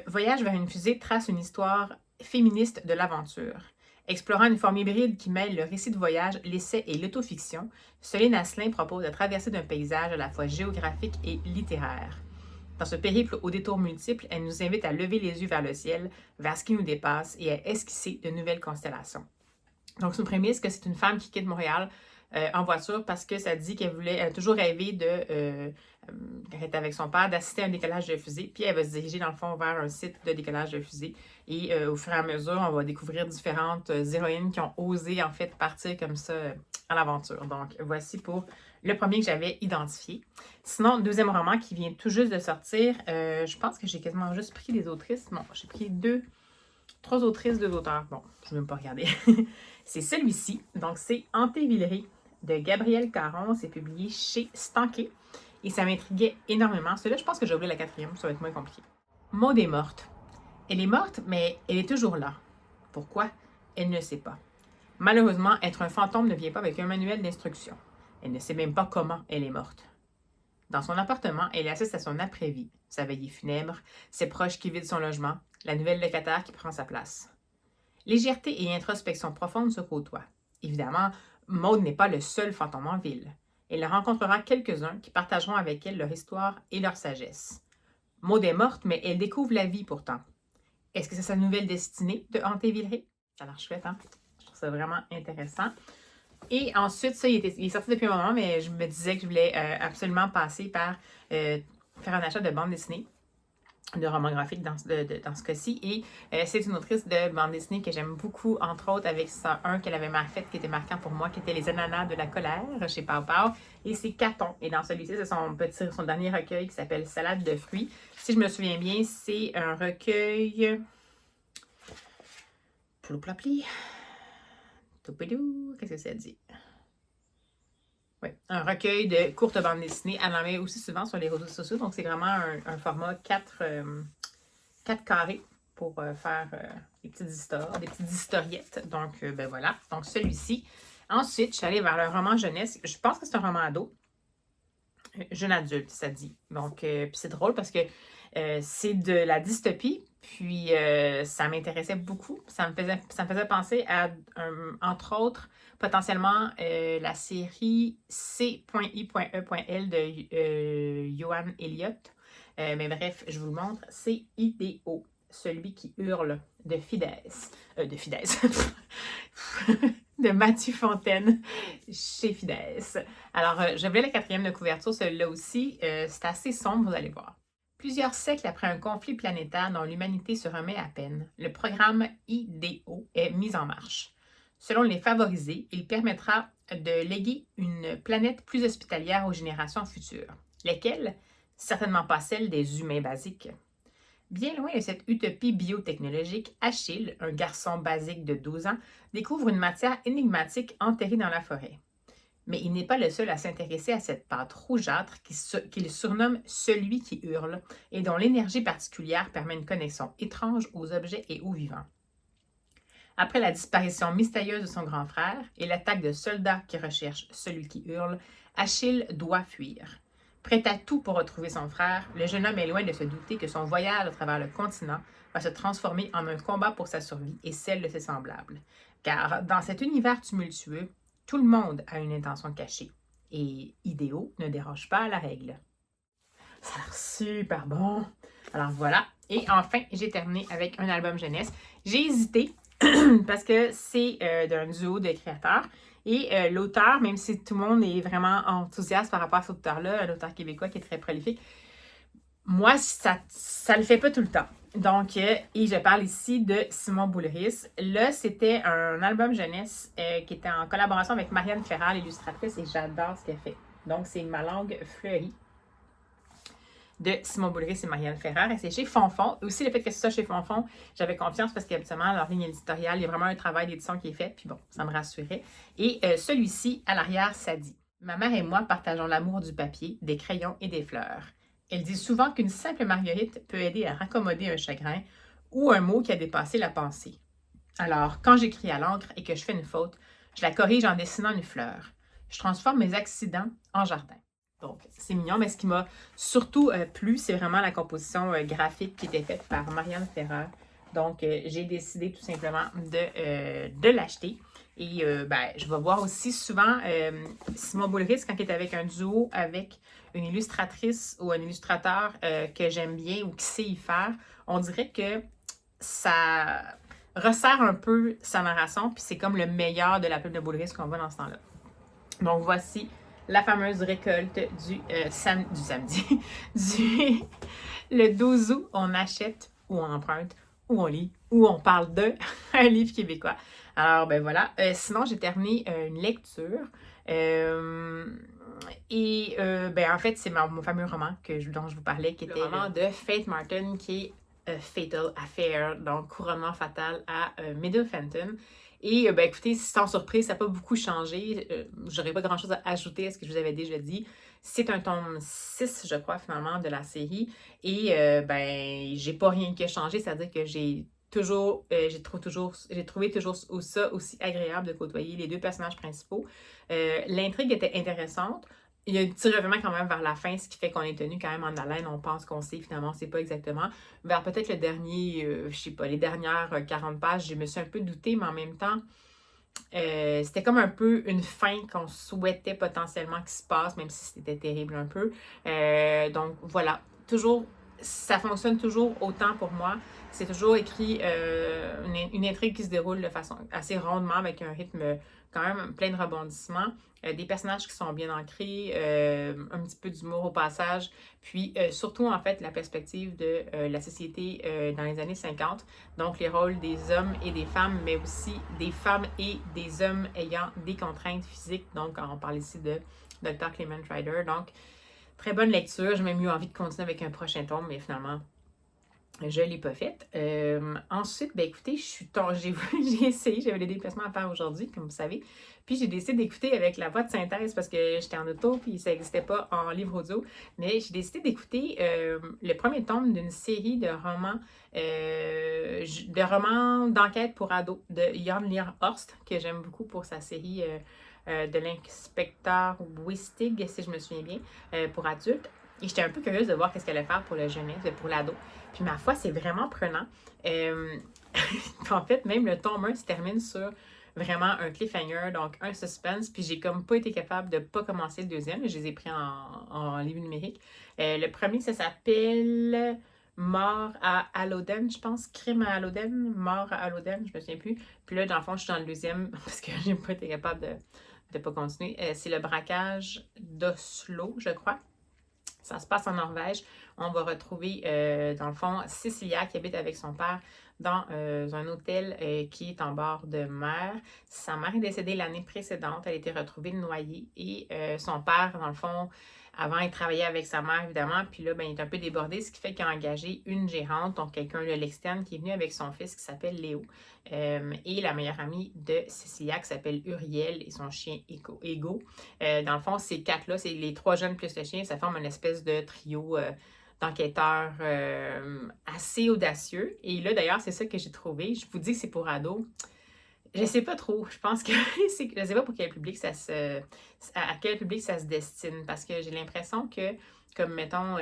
S1: Voyage vers une fusée trace une histoire féministe de l'aventure. Explorant une forme hybride qui mêle le récit de voyage, l'essai et l'autofiction, Céline Asselin propose la traversée d'un paysage à la fois géographique et littéraire. Dans ce périple aux détours multiples, elle nous invite à lever les yeux vers le ciel, vers ce qui nous dépasse et à esquisser de nouvelles constellations. Donc, c'est une prémisse que c'est une femme qui quitte Montréal en voiture parce que ça dit elle a toujours rêvé quand elle était avec son père, d'assister à un décollage de fusée. Puis elle va se diriger dans le fond vers un site de décollage de fusée. Et au fur et à mesure, on va découvrir différentes héroïnes qui ont osé en fait partir comme ça à l'aventure. Donc, voici pour le premier que j'avais identifié. Sinon, le deuxième roman qui vient tout juste de sortir, je pense que j'ai quasiment juste pris des autrices. Non, j'ai pris trois autrices, 2 auteurs. Bon, je ne vais même pas regarder. C'est celui-ci. Donc, c'est Antévillerie de Gabrielle Caron. C'est publié chez Stanké. Et ça m'intriguait énormément. Celui-là, je pense que j'ai oublié la 4e. Ça va être moins compliqué. Maud est morte. Elle est morte, mais elle est toujours là. Pourquoi? Elle ne sait pas. Malheureusement, être un fantôme ne vient pas avec un manuel d'instruction. Elle ne sait même pas comment elle est morte. Dans son appartement, elle assiste à son après-vie, sa veillée funèbre, ses proches qui vident son logement, la nouvelle locataire qui prend sa place. Légèreté et introspection profonde se côtoient. Évidemment, Maud n'est pas le seul fantôme en ville. Elle rencontrera quelques-uns qui partageront avec elle leur histoire et leur sagesse. Maud est morte, mais elle découvre la vie pourtant. Est-ce que c'est sa nouvelle destinée de hanter Villeray? Ça a l'air chouette, hein? Je trouve ça vraiment intéressant. Et ensuite, ça, il est sorti depuis un moment, mais je me disais que je voulais absolument passer par faire un achat de bande dessinée, de roman graphique dans ce cas-ci. Et c'est une autrice de bande dessinée que j'aime beaucoup, entre autres avec un qu'elle avait fait qui était marquant pour moi, qui était Les Ananas de la colère chez Pau Pau. Et c'est Caton. Et dans celui-ci, c'est son dernier recueil qui s'appelle Salade de fruits. Si je me souviens bien, c'est un recueil... Plouplapli. Toupidou. Qu'est-ce que ça dit? Oui, un recueil de courtes bandes dessinées. Elle en met aussi souvent sur les réseaux sociaux. Donc, c'est vraiment un format 4 carrés pour faire des petites histoires, des petites historiettes. Donc, ben voilà. Donc, celui-ci. Ensuite, je suis allée vers le roman jeunesse. Je pense que c'est un roman ado. Jeune adulte, ça dit. Donc, puis c'est drôle parce que c'est de la dystopie. Puis, ça m'intéressait beaucoup. Ça me faisait penser à, entre autres, potentiellement la série C.I.E.L de Johan Elliott. Mais bref, je vous le montre. C'est Idéo, celui qui hurle de Fidesz. De Mathieu Fontaine chez Fidesz. Alors, je voulais la 4e de couverture, celui-là aussi. C'est assez sombre, vous allez voir. Plusieurs siècles après un conflit planétaire dont l'humanité se remet à peine, le programme IDEO est mis en marche. Selon les favorisés, il permettra de léguer une planète plus hospitalière aux générations futures. Lesquelles? Certainement pas celles des humains basiques. Bien loin de cette utopie biotechnologique, Achille, un garçon basique de 12 ans, découvre une matière énigmatique enterrée dans la forêt. Mais il n'est pas le seul à s'intéresser à cette pâte rougeâtre qu'il surnomme « celui qui hurle » et dont l'énergie particulière permet une connexion étrange aux objets et aux vivants. Après la disparition mystérieuse de son grand frère et l'attaque de soldats qui recherchent celui qui hurle, Achille doit fuir. Prêt à tout pour retrouver son frère, le jeune homme est loin de se douter que son voyage à travers le continent va se transformer en un combat pour sa survie et celle de ses semblables. Car dans cet univers tumultueux, tout le monde a une intention cachée. Et Idéo ne déroge pas à la règle. Ça a l'air super bon. Alors voilà. Et enfin, j'ai terminé avec un album jeunesse. J'ai hésité parce que c'est d'un duo de créateurs. Et l'auteur, même si tout le monde est vraiment enthousiaste par rapport à cet auteur-là, un auteur québécois qui est très prolifique, moi, ça le fait pas tout le temps. Donc, et je parle ici de Simon Boulris. Là, c'était un album jeunesse qui était en collaboration avec Marianne Ferral, l'illustratrice, et j'adore ce qu'elle fait. Donc, c'est Ma langue fleurie de Simon Boulris et Marianne Ferral. Et c'est chez Fonfon. Aussi, le fait que ce soit chez Fonfon, j'avais confiance parce qu'habituellement, leur ligne éditoriale, il y a vraiment un travail d'édition qui est fait. Puis bon, ça me rassurait. Et celui-ci, à l'arrière, ça dit « Ma mère et moi partageons l'amour du papier, des crayons et des fleurs. Elle dit souvent qu'une simple marguerite peut aider à raccommoder un chagrin ou un mot qui a dépassé la pensée. Alors, quand j'écris à l'encre et que je fais une faute, je la corrige en dessinant une fleur. Je transforme mes accidents en jardin. Donc, c'est mignon, mais ce qui m'a surtout plu, c'est vraiment la composition graphique qui était faite par Marianne Ferrer. Donc, j'ai décidé tout simplement de l'acheter. Et ben, je vais voir aussi souvent Simon Boulris quand il est avec un duo avec une illustratrice ou un illustrateur que j'aime bien ou qui sait y faire. On dirait que ça resserre un peu sa narration, puis c'est comme le meilleur de la pub de Boulris qu'on voit dans ce temps-là. Donc, voici la fameuse récolte du samedi, le 12 août, on achète ou on emprunte ou on lit ou on parle de un livre québécois. Alors, ben voilà. Sinon, j'ai terminé une lecture. Ben, en fait, c'est mon fameux roman dont je vous parlais, qui était le roman de Faith Martin, qui est Fatal Affair, donc couronnement fatal à Middlefenton. Et ben écoutez, sans surprise, ça n'a pas beaucoup changé. J'aurais pas grand-chose à ajouter à ce que je vous avais déjà dit. C'est un tome 6, je crois, finalement, de la série. Et ben, j'ai pas rien qui a changé, c'est-à-dire que j'ai trouvé toujours ça aussi agréable de côtoyer les deux personnages principaux. L'intrigue était intéressante. Il y a un petit revirement quand même vers la fin, ce qui fait qu'on est tenu quand même en haleine. On pense qu'on sait, finalement, on ne sait pas exactement. Vers peut-être le dernier, je sais pas, les dernières 40 pages, je me suis un peu doutée, mais en même temps, c'était comme un peu une fin qu'on souhaitait potentiellement qu'il se passe, même si c'était terrible un peu. Donc voilà, toujours, ça fonctionne toujours autant pour moi. C'est toujours écrit une intrigue qui se déroule de façon assez rondement, avec un rythme quand même plein de rebondissements. Des personnages qui sont bien ancrés, un petit peu d'humour au passage, puis surtout en fait la perspective de la société dans les années 50, donc les rôles des hommes et des femmes, mais aussi des femmes et des hommes ayant des contraintes physiques, donc on parle ici de Dr. Clement Ryder, donc très bonne lecture, j'ai même eu envie de continuer avec un prochain tome, mais finalement je ne l'ai pas faite. Ensuite, ben écoutez, j'ai essayé, j'avais des déplacements à faire aujourd'hui, comme vous savez. Puis j'ai décidé d'écouter avec la voix de synthèse parce que j'étais en auto puis ça n'existait pas en livre audio. Mais j'ai décidé d'écouter le premier tome d'une série de romans d'enquête pour ados de Jan Lier Horst, que j'aime beaucoup pour sa série de l'inspecteur Wistig, si je me souviens bien, pour adultes. Et j'étais un peu curieuse de voir qu'est-ce qu'elle allait faire pour le jeunesse, pour l'ado. Puis ma foi, c'est vraiment prenant. En fait, même le tome 1 se termine sur vraiment un cliffhanger, donc un suspense. Puis j'ai comme pas été capable de pas commencer le deuxième. Je les ai pris en livre numérique. Le premier, ça s'appelle Mort à Alloden, je pense. Crime à Alloden, Mort à Alloden, je me souviens plus. Puis là, dans le fond, je suis dans le deuxième parce que j'ai pas été capable de pas continuer. C'est le braquage d'Oslo, je crois. Ça se passe en Norvège. On va retrouver, dans le fond, Cecilia qui habite avec son père dans un hôtel qui est en bord de mer. Sa mère est décédée l'année précédente. Elle a été retrouvée noyée. Et son père, dans le fond, avant, il travaillait avec sa mère, évidemment. Puis là, ben, il est un peu débordé, ce qui fait qu'il a engagé une gérante, donc quelqu'un de l'externe, qui est venu avec son fils qui s'appelle Léo. Et la meilleure amie de Cecilia qui s'appelle Uriel et son chien Ego. Dans le fond, ces quatre-là, c'est les trois jeunes plus le chien, ça forme une espèce de trio d'enquêteurs assez audacieux. Et là, d'ailleurs, c'est ça que j'ai trouvé. Je vous dis que c'est pour ados. Je sais pas trop. Je pense que je sais pas pour quel public à quel public ça se destine. Parce que j'ai l'impression que, comme mettons,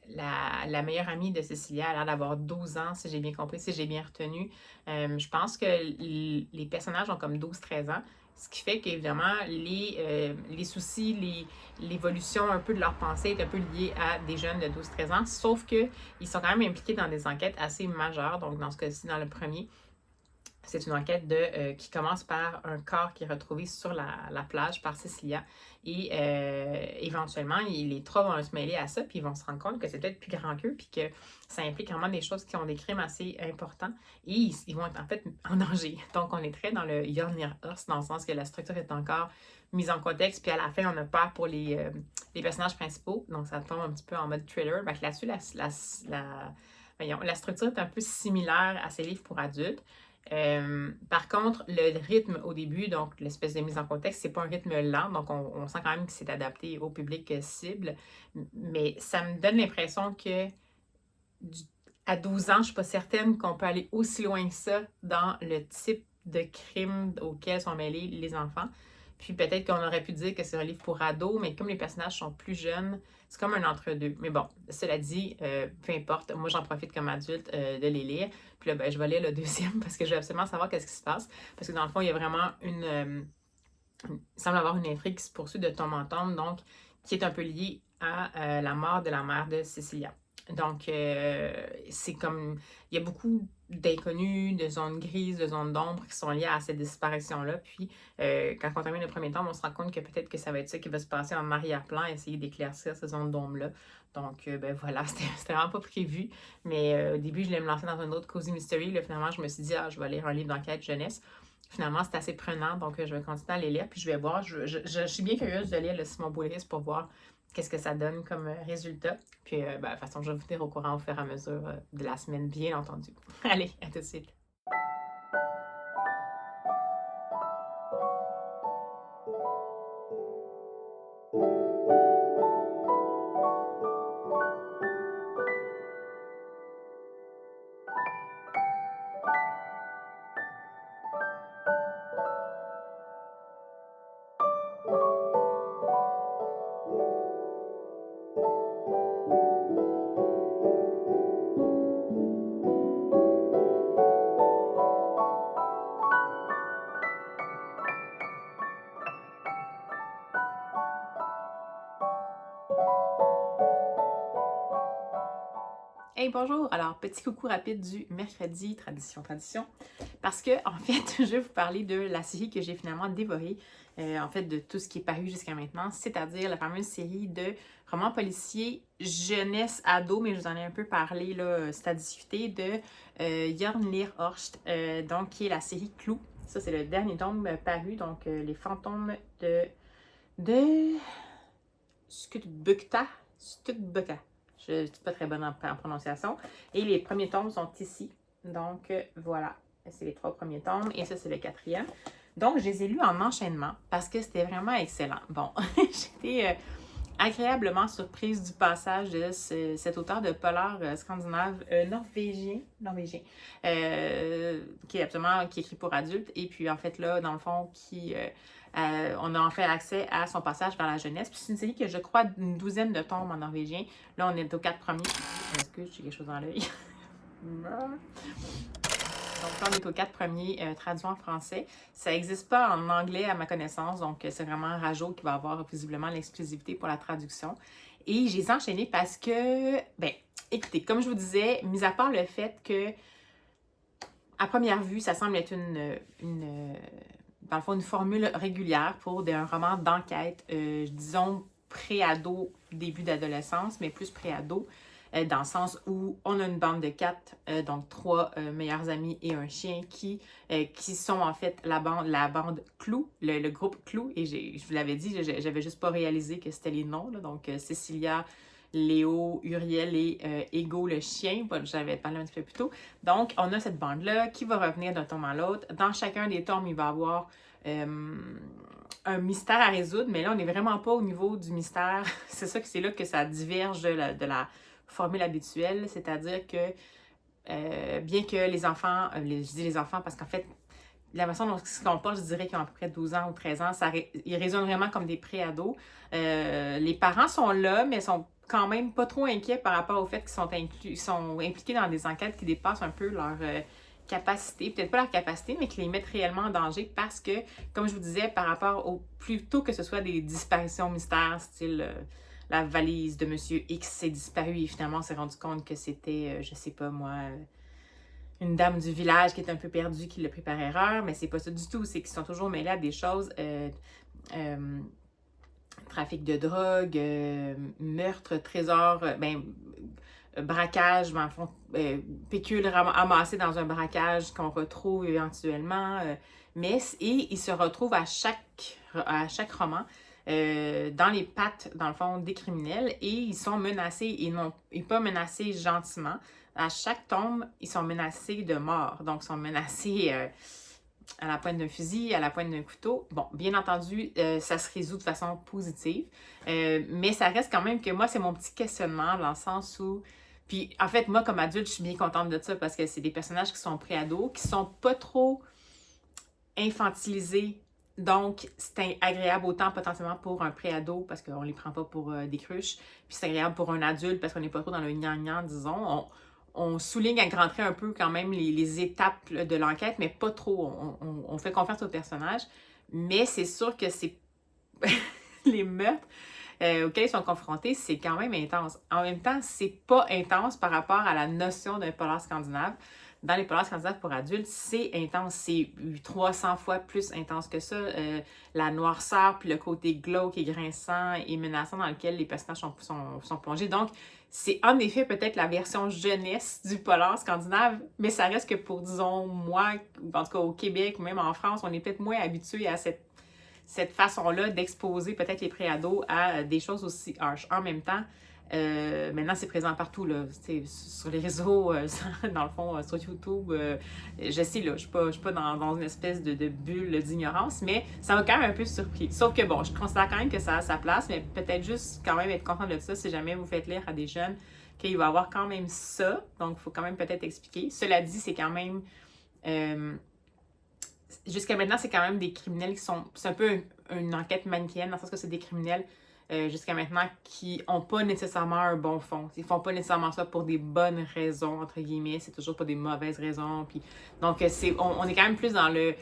S1: la meilleure amie de Cecilia a l'air d'avoir 12 ans, si j'ai bien compris, si j'ai bien retenu. Je pense que les personnages ont comme 12-13 ans. Ce qui fait qu'évidemment, les soucis, l'évolution un peu de leur pensée est un peu liée à des jeunes de 12-13 ans, sauf qu'ils sont quand même impliqués dans des enquêtes assez majeures. Donc, dans ce cas-ci, dans le premier, c'est une enquête qui commence par un corps qui est retrouvé sur la plage par Cecilia. Et éventuellement, les trois vont se mêler à ça, puis ils vont se rendre compte que c'est peut-être plus grand qu'eux, puis que ça implique vraiment des choses qui ont des crimes assez importants. Et ils vont être en fait en danger. Donc, on est très dans le Jan Lier Horst, dans le sens que la structure est encore mise en contexte, puis à la fin, on a peur pour les personnages principaux. Donc, ça tombe un petit peu en mode thriller. Donc, là-dessus, la structure est un peu similaire à ces livres pour adultes. Par contre, le rythme au début, donc l'espèce de mise en contexte, c'est pas un rythme lent, donc on sent quand même que c'est adapté au public cible, mais ça me donne l'impression que à 12 ans, je ne suis pas certaine qu'on peut aller aussi loin que ça dans le type de crime auquel sont mêlés les enfants. Puis peut-être qu'on aurait pu dire que c'est un livre pour ados, mais comme les personnages sont plus jeunes, c'est comme un entre-deux. Mais bon, cela dit, peu importe, moi j'en profite comme adulte de les lire. Puis là, ben, je vais lire le deuxième parce que je veux absolument savoir qu'est-ce qui se passe. Parce que dans le fond, il y a vraiment il semble avoir une intrigue qui se poursuit de Tom en Tom, donc qui est un peu liée à la mort de la mère de Cecilia. Donc, c'est comme, il y a beaucoup d'inconnus, de zones grises, de zones d'ombre qui sont liées à cette disparition-là. Puis, quand on termine le premier tome, on se rend compte que peut-être que ça va être ça qui va se passer en arrière-plan, essayer d'éclaircir ces zones d'ombre-là. Donc, ben voilà, c'était vraiment pas prévu. Mais au début, je voulais me lancer dans un autre Cozy Mystery. Là, finalement, je me suis dit, ah, je vais lire un livre d'enquête jeunesse. Finalement, c'est assez prenant, donc je vais continuer à les lire, puis je vais voir. Je suis bien curieuse de lire le Simon Boulris pour voir qu'est-ce que ça donne comme résultat. Puis, ben, de toute façon, je vais vous tenir au courant au fur et à mesure de la semaine, bien entendu. Allez, à tout de suite. Hey, bonjour! Alors, petit coucou rapide du mercredi, tradition, parce que, en fait, je vais vous parler de la série que j'ai finalement dévorée, en fait, de tout ce qui est paru jusqu'à maintenant, c'est-à-dire la fameuse série de romans policiers jeunesse ado, mais je vous en ai un peu parlé, là, c'est à discuter, de Jörn Lier Horst, donc, qui est la série Clou. Ça, c'est le dernier tome paru, donc, les fantômes de Skutbukta. Je ne suis pas très bonne en prononciation. Et les premiers tomes sont ici. Donc, voilà. C'est les 3 premiers tomes. Et ça, c'est le 4e. Donc, je les ai lus en enchaînement parce que c'était vraiment excellent. Bon, j'étais agréablement surprise du passage de cet auteur de polar scandinave norvégien, qui est absolument, qui écrit pour adultes. Et puis, en fait, là, dans le fond, on a en fait accès à son passage vers la jeunesse. Puis c'est une série que je crois une 12aine de tomes en norvégien. Là, on est aux 4 premiers. Excuse, j'ai quelque chose dans l'œil. Donc là, on est aux 4 premiers traduits en français. Ça n'existe pas en anglais à ma connaissance. Donc, c'est vraiment Rajo qui va avoir visiblement l'exclusivité pour la traduction. Et je les ai enchaînés parce que, ben, écoutez, comme je vous disais, mis à part le fait que, à première vue, ça semble être dans le fond, une formule régulière pour un roman d'enquête, disons pré-ado, début d'adolescence, mais plus pré-ado, dans le sens où on a une bande de 4, donc 3 meilleurs amis et un chien qui sont en fait la bande Clou, le groupe Clou, et je vous l'avais dit, j'avais juste pas réalisé que c'était les noms, là, donc Cecilia, Léo, Uriel et Ego le chien, j'avais parlé un petit peu plus tôt. Donc, on a cette bande-là qui va revenir d'un tome à l'autre. Dans chacun des tomes, il va y avoir un mystère à résoudre, mais là, on n'est vraiment pas au niveau du mystère. C'est là que ça diverge de la formule habituelle, c'est-à-dire que bien que les enfants, je dis les enfants parce qu'en fait, la façon dont ils se comportent, je dirais qu'ils ont à peu près 12 ans ou 13 ans, ils raisonnent vraiment comme des pré-ados. Les parents sont là, mais sont quand même pas trop inquiets par rapport au fait qu'ils sont impliqués dans des enquêtes qui dépassent un peu leur capacité, peut-être pas leur capacité, mais qui les mettent réellement en danger parce que, comme je vous disais, par rapport au plutôt que ce soit des disparitions mystères, style la valise de Monsieur X s'est disparue et finalement on s'est rendu compte que c'était, je sais pas moi, une dame du village qui est un peu perdue, qui l'a pris par erreur, mais c'est pas ça du tout, c'est qu'ils sont toujours mêlés à des choses, trafic de drogue, meurtre, trésor, braquage, en fond, pécule amassée dans un braquage qu'on retrouve éventuellement, et ils se retrouvent à chaque roman dans les pattes, dans le fond, des criminels et ils sont menacés et pas menacés gentiment. À chaque tome, ils sont menacés de mort. Donc, ils sont menacés à la pointe d'un fusil, à la pointe d'un couteau. Bon, bien entendu, ça se résout de façon positive. Mais ça reste quand même que moi, c'est mon petit questionnement dans le sens où, Puis, en fait, moi, comme adulte, je suis bien contente de ça parce que c'est des personnages qui sont pré-ados, qui sont pas trop infantilisés. Donc, c'est agréable autant potentiellement pour un pré-ado parce qu'on les prend pas pour des cruches. Puis c'est agréable pour un adulte parce qu'on n'est pas trop dans le gnangnan, disons. On souligne à grands traits un peu quand même les étapes de l'enquête, mais pas trop. On fait confiance aux personnages. Mais c'est sûr que c'est les meurtres auxquels ils sont confrontés, c'est quand même intense. En même temps, c'est pas intense par rapport à la notion d'un polar scandinave. Dans les polars scandinaves pour adultes, c'est intense. C'est 300 fois plus intense que ça. La noirceur, puis le côté glauque et grinçant et menaçant dans lequel les personnages sont plongés. Donc, c'est en effet peut-être la version jeunesse du polar scandinave, mais ça reste que pour, disons, moi, en tout cas au Québec ou même en France, on est peut-être moins habitué à cette façon-là d'exposer peut-être les préados à des choses aussi harsh. En même temps, maintenant, c'est présent partout, là, sur les réseaux, dans le fond, sur YouTube. Je sais, là, je suis pas dans une espèce de bulle d'ignorance, mais ça m'a quand même un peu surpris. Sauf que, bon, je considère quand même que ça a sa place, mais peut-être juste quand même être content de ça si jamais vous faites lire à des jeunes qu'il va y avoir quand même ça. Donc, il faut quand même peut-être expliquer. Cela dit, c'est quand même... jusqu'à maintenant, c'est quand même des criminels qui sont... C'est un peu une enquête manichéenne, dans le sens que c'est des criminels jusqu'à maintenant qui n'ont pas nécessairement un bon fond. Ils font pas nécessairement ça pour des bonnes raisons, entre guillemets. C'est toujours pour des mauvaises raisons. Puis, donc, on est quand même plus dans le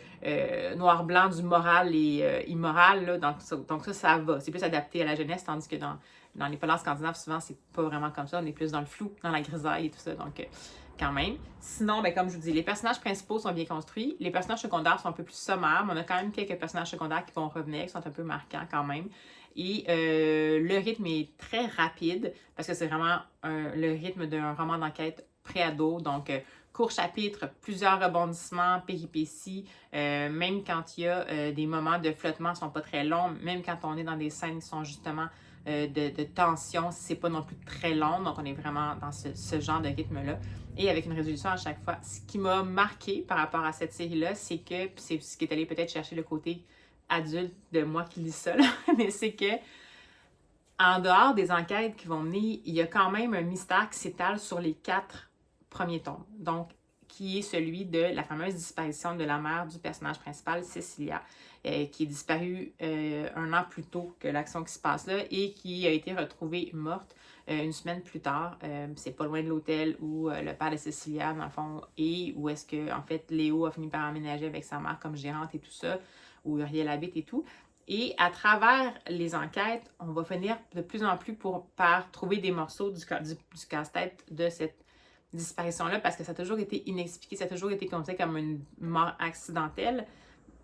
S1: noir-blanc du moral et immoral. Là, donc ça va. C'est plus adapté à la jeunesse, tandis que dans les polars scandinaves, souvent, c'est pas vraiment comme ça. On est plus dans le flou, dans la grisaille et tout ça. Donc, quand même. Sinon, ben, comme je vous dis, les personnages principaux sont bien construits. Les personnages secondaires sont un peu plus sommaires, mais on a quand même quelques personnages secondaires qui vont revenir, qui sont un peu marquants quand même. Et le rythme est très rapide, parce que c'est vraiment le rythme d'un roman d'enquête pré-ado, donc court chapitre, plusieurs rebondissements, péripéties, même quand il y a des moments de flottement, ils ne sont pas très longs, même quand on est dans des scènes qui sont justement de tension, c'est pas non plus très long, donc on est vraiment dans ce genre de rythme-là, et avec une résolution à chaque fois. Ce qui m'a marqué par rapport à cette série-là, c'est que, c'est ce qui est allé peut-être chercher le côté adulte de moi qui lis ça, là, mais c'est que en dehors des enquêtes qui vont mener, il y a quand même un mystère qui s'étale sur les 4 premiers tomes. Donc, qui est celui de la fameuse disparition de la mère du personnage principal, Cecilia, qui est disparue 1 an plus tôt que l'action qui se passe là et qui a été retrouvée morte 1 semaine plus tard. C'est pas loin de l'hôtel où le père de Cecilia, dans le fond, est, où est-ce que, en fait, Léo a fini par emménager avec sa mère comme gérante et tout ça, où Uriel habite et tout. Et à travers les enquêtes, on va finir de plus en plus par trouver des morceaux du casse-tête de cette disparition-là, parce que ça a toujours été inexpliqué, ça a toujours été considéré comme une mort accidentelle.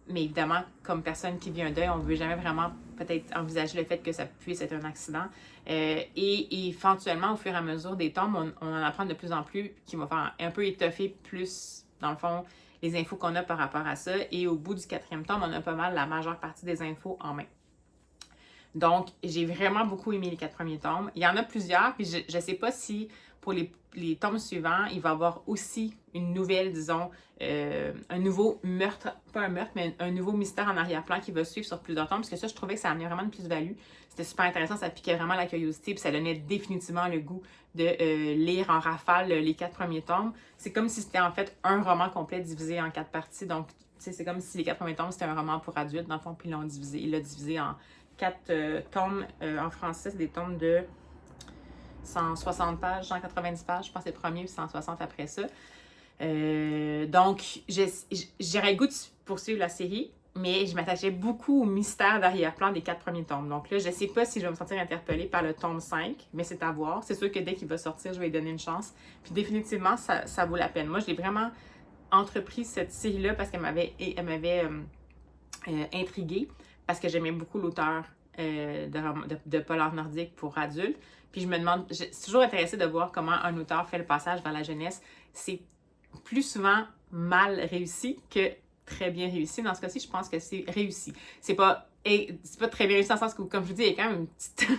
S1: Mais évidemment, comme personne qui vit un deuil, on ne veut jamais vraiment peut-être envisager le fait que ça puisse être un accident. Et éventuellement, au fur et à mesure des tomes, on en apprend de plus en plus, qui va faire un peu étoffer plus, dans le fond, les infos qu'on a par rapport à ça. Et au bout du 4e tome, on a pas mal la majeure partie des infos en main. Donc, j'ai vraiment beaucoup aimé les 4 premiers tomes. Il y en a plusieurs, puis je ne sais pas si pour les tomes suivants, il va y avoir aussi une nouvelle, disons, un nouveau meurtre, pas un meurtre, mais un nouveau mystère en arrière-plan qui va suivre sur plusieurs tomes, parce que ça, je trouvais que ça amenait vraiment une plus-value. C'était super intéressant, ça piquait vraiment la curiosité, puis ça donnait définitivement le goût de lire en rafale les 4 premiers tomes. C'est comme si c'était en fait un roman complet divisé en 4 parties, donc c'est comme si les 4 premiers tomes, c'était un roman pour adultes, dans le fond, puis il l'a divisé en 4 tomes en français, c'est des tomes de 160 pages, 190 pages, je pense que c'est le premier, puis 160 après ça. Donc, j'aurais le goût de poursuivre la série, mais je m'attachais beaucoup au mystère d'arrière-plan des 4 premiers tomes. Donc là, je sais pas si je vais me sentir interpellée par le tome 5, mais c'est à voir. C'est sûr que dès qu'il va sortir, je vais lui donner une chance. Puis définitivement, ça vaut la peine. Moi, je l'ai vraiment entrepris cette série-là parce qu'elle m'avait intriguée, parce que j'aimais beaucoup l'auteur de polar nordique pour adultes. Puis je me demande, je suis toujours intéressée de voir comment un auteur fait le passage vers la jeunesse. C'est plus souvent mal réussi que très bien réussi. Dans ce cas-ci, je pense que c'est réussi. C'est pas très bien réussi dans le sens que, comme je vous dis, il y a quand même un petit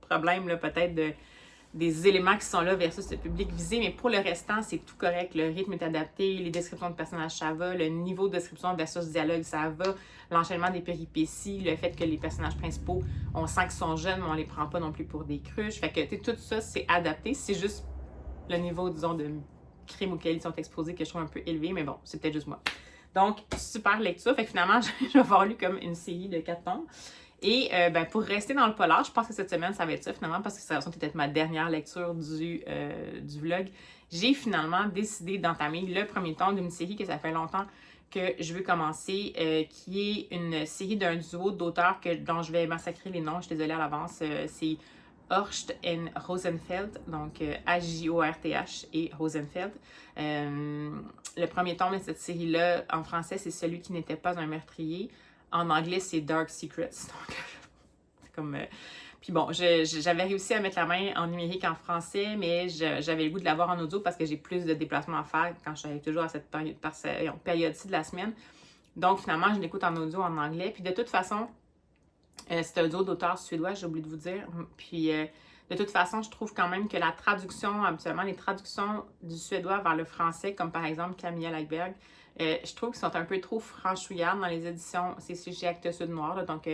S1: problème là, peut-être des éléments qui sont là versus le public visé, mais pour le restant, c'est tout correct. Le rythme est adapté, les descriptions de personnages, ça va, le niveau de description versus dialogue, ça va, l'enchaînement des péripéties, le fait que les personnages principaux, on sent qu'ils sont jeunes, mais on les prend pas non plus pour des cruches. Fait que tout ça, c'est adapté. C'est juste le niveau, disons, de crime auquel ils sont exposés que je trouve un peu élevé, mais bon, c'est peut-être juste moi. Donc, super lecture. Fait que finalement, je vais avoir lu comme une série de 4 tomes. Et pour rester dans le polar, je pense que cette semaine, ça va être ça finalement, parce que ça va peut-être ma dernière lecture du vlog. J'ai finalement décidé d'entamer le premier tome d'une série que ça fait longtemps que je veux commencer, qui est une série d'un duo d'auteurs dont je vais massacrer les noms, je suis désolée à l'avance. C'est Horst et Rosenfeld, donc H-J-O-R-T-H et Rosenfeld. Le premier tome de cette série-là, en français, c'est Celui qui n'était pas un meurtrier. En anglais, c'est Dark Secrets. Donc, c'est comme. Puis bon, j'avais réussi à mettre la main en numérique en français, mais j'avais le goût de l'avoir en audio parce que j'ai plus de déplacements à faire quand je suis toujours à cette période-ci de la semaine. Donc, finalement, je l'écoute en audio en anglais. Puis de toute façon, c'est un duo d'auteurs suédois, j'ai oublié de vous dire. Puis de toute façon, je trouve quand même que la traduction, habituellement, les traductions du suédois vers le français, comme par exemple Camilla Läckberg, je trouve qu'ils sont un peu trop franchouillards dans les éditions. C'est chez Actes Sud Noir, là, donc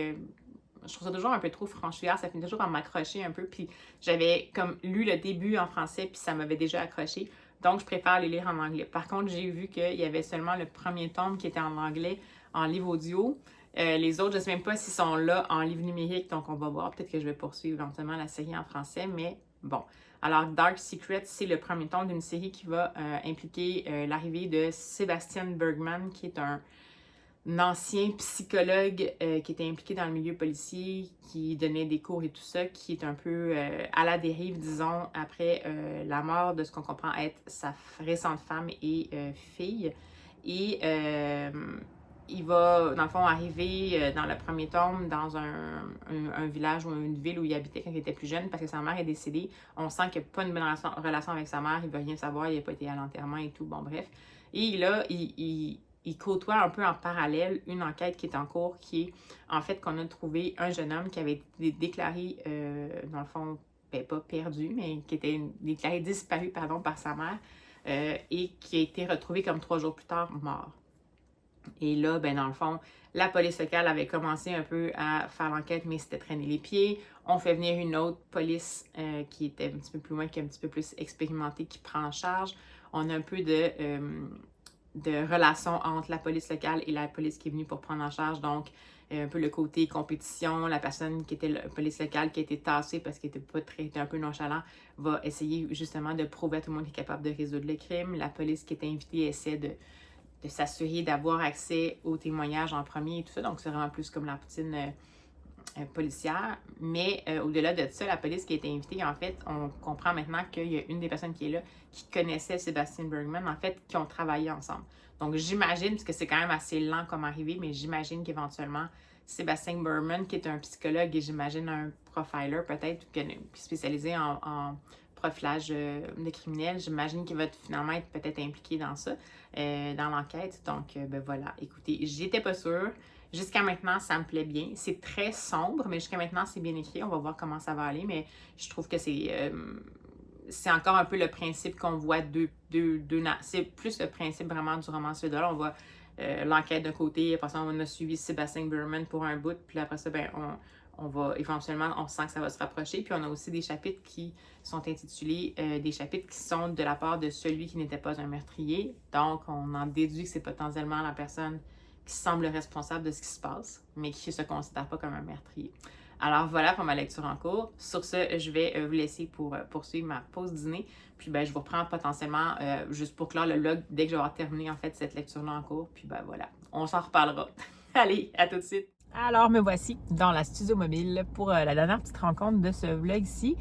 S1: je trouve ça toujours un peu trop franchouillard. Ça finit toujours par m'accrocher un peu. Puis j'avais comme lu le début en français, puis ça m'avait déjà accroché. Donc, je préfère les lire en anglais. Par contre, j'ai vu qu'il y avait seulement le premier tome qui était en anglais, en livre audio. Les autres, je ne sais même pas s'ils sont là en livre numérique, donc on va voir. Peut-être que je vais poursuivre éventuellement la série en français, mais bon. Alors, Dark Secret, c'est le premier tome d'une série qui va impliquer l'arrivée de Sebastian Bergman, qui est un ancien psychologue qui était impliqué dans le milieu policier, qui donnait des cours et tout ça, qui est un peu à la dérive, disons, après la mort de ce qu'on comprend être sa récente femme et fille. Et il va, dans le fond, arriver dans le premier tome dans un village ou une ville où il habitait quand il était plus jeune parce que sa mère est décédée. On sent qu'il n'a pas une bonne relation avec sa mère, il ne veut rien savoir, il n'a pas été à l'enterrement et tout, bon bref. Et là, il côtoie un peu en parallèle une enquête qui est en cours, qui est en fait qu'on a trouvé un jeune homme qui avait été déclaré, dans le fond, pas perdu, mais qui était déclaré disparu, pardon, par sa mère et qui a été retrouvé comme 3 jours plus tard mort. Et là, ben dans le fond, la police locale avait commencé un peu à faire l'enquête, mais s'était traîné les pieds. On fait venir une autre police qui était un petit peu plus loin, qui est un petit peu plus expérimentée, qui prend en charge. On a un peu de relation entre la police locale et la police qui est venue pour prendre en charge. Donc, un peu le côté compétition, la personne qui était la police locale qui a été tassée parce qu'elle était un peu nonchalant, va essayer justement de prouver à tout le monde qu'il est capable de résoudre le crime. La police qui était invitée essaie de s'assurer d'avoir accès aux témoignages en premier et tout ça. Donc, c'est vraiment plus comme la routine policière. Mais au-delà de ça, la police qui a été invitée, en fait, on comprend maintenant qu'il y a une des personnes qui est là qui connaissait Sebastian Bergman, en fait, qui ont travaillé ensemble. Donc, j'imagine, parce que c'est quand même assez lent comme arrivé, mais j'imagine qu'éventuellement, Sebastian Bergman, qui est un psychologue et j'imagine un profiler peut-être, spécialisé en profilage de criminels, j'imagine qu'il va finalement être peut-être impliqué dans ça, dans l'enquête. Donc, ben voilà, écoutez, j'étais pas sûre. Jusqu'à maintenant, ça me plaît bien. C'est très sombre, mais jusqu'à maintenant, c'est bien écrit. On va voir comment ça va aller, mais je trouve que c'est encore un peu le principe qu'on voit c'est plus le principe vraiment du roman suédois. On voit l'enquête d'un côté, après ça, on a suivi Sebastian Bergman pour un bout, puis après ça, ben, on va éventuellement, on sent que ça va se rapprocher. Puis on a aussi des chapitres qui sont intitulés des chapitres qui sont de la part de celui qui n'était pas un meurtrier. Donc, on en déduit que c'est potentiellement la personne qui semble responsable de ce qui se passe, mais qui ne se considère pas comme un meurtrier. Alors voilà pour ma lecture en cours. Sur ce, je vais vous laisser pour poursuivre ma pause dîner. Puis ben, je vous reprends potentiellement juste pour clore le log dès que je vais avoir terminé en fait cette lecture-là en cours. Puis ben voilà, on s'en reparlera. Allez, à tout de suite. Alors me voici dans la studio mobile pour la dernière petite rencontre de ce vlog-ci.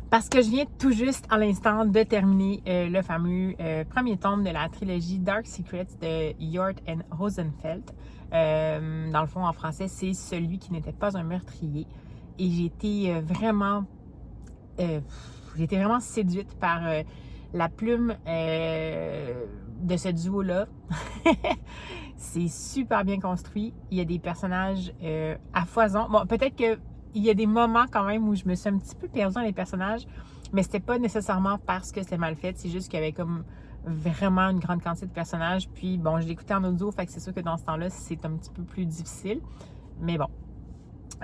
S1: Parce que je viens tout juste à l'instant de terminer le fameux premier tome de la trilogie Dark Secrets de Hjort et Rosenfeld. Dans le fond, en français, c'est Celui qui n'était pas un meurtrier. Et j'ai été vraiment séduite par la plume de ce duo-là. C'est super bien construit. Il y a des personnages à foison. Bon, peut-être que il y a des moments quand même où je me suis un petit peu perdue dans les personnages, mais c'était pas nécessairement parce que c'était mal fait, c'est juste qu'il y avait comme vraiment une grande quantité de personnages. Puis bon, je l'écoutais en audio, fait que c'est sûr que dans ce temps-là, c'est un petit peu plus difficile. Mais bon.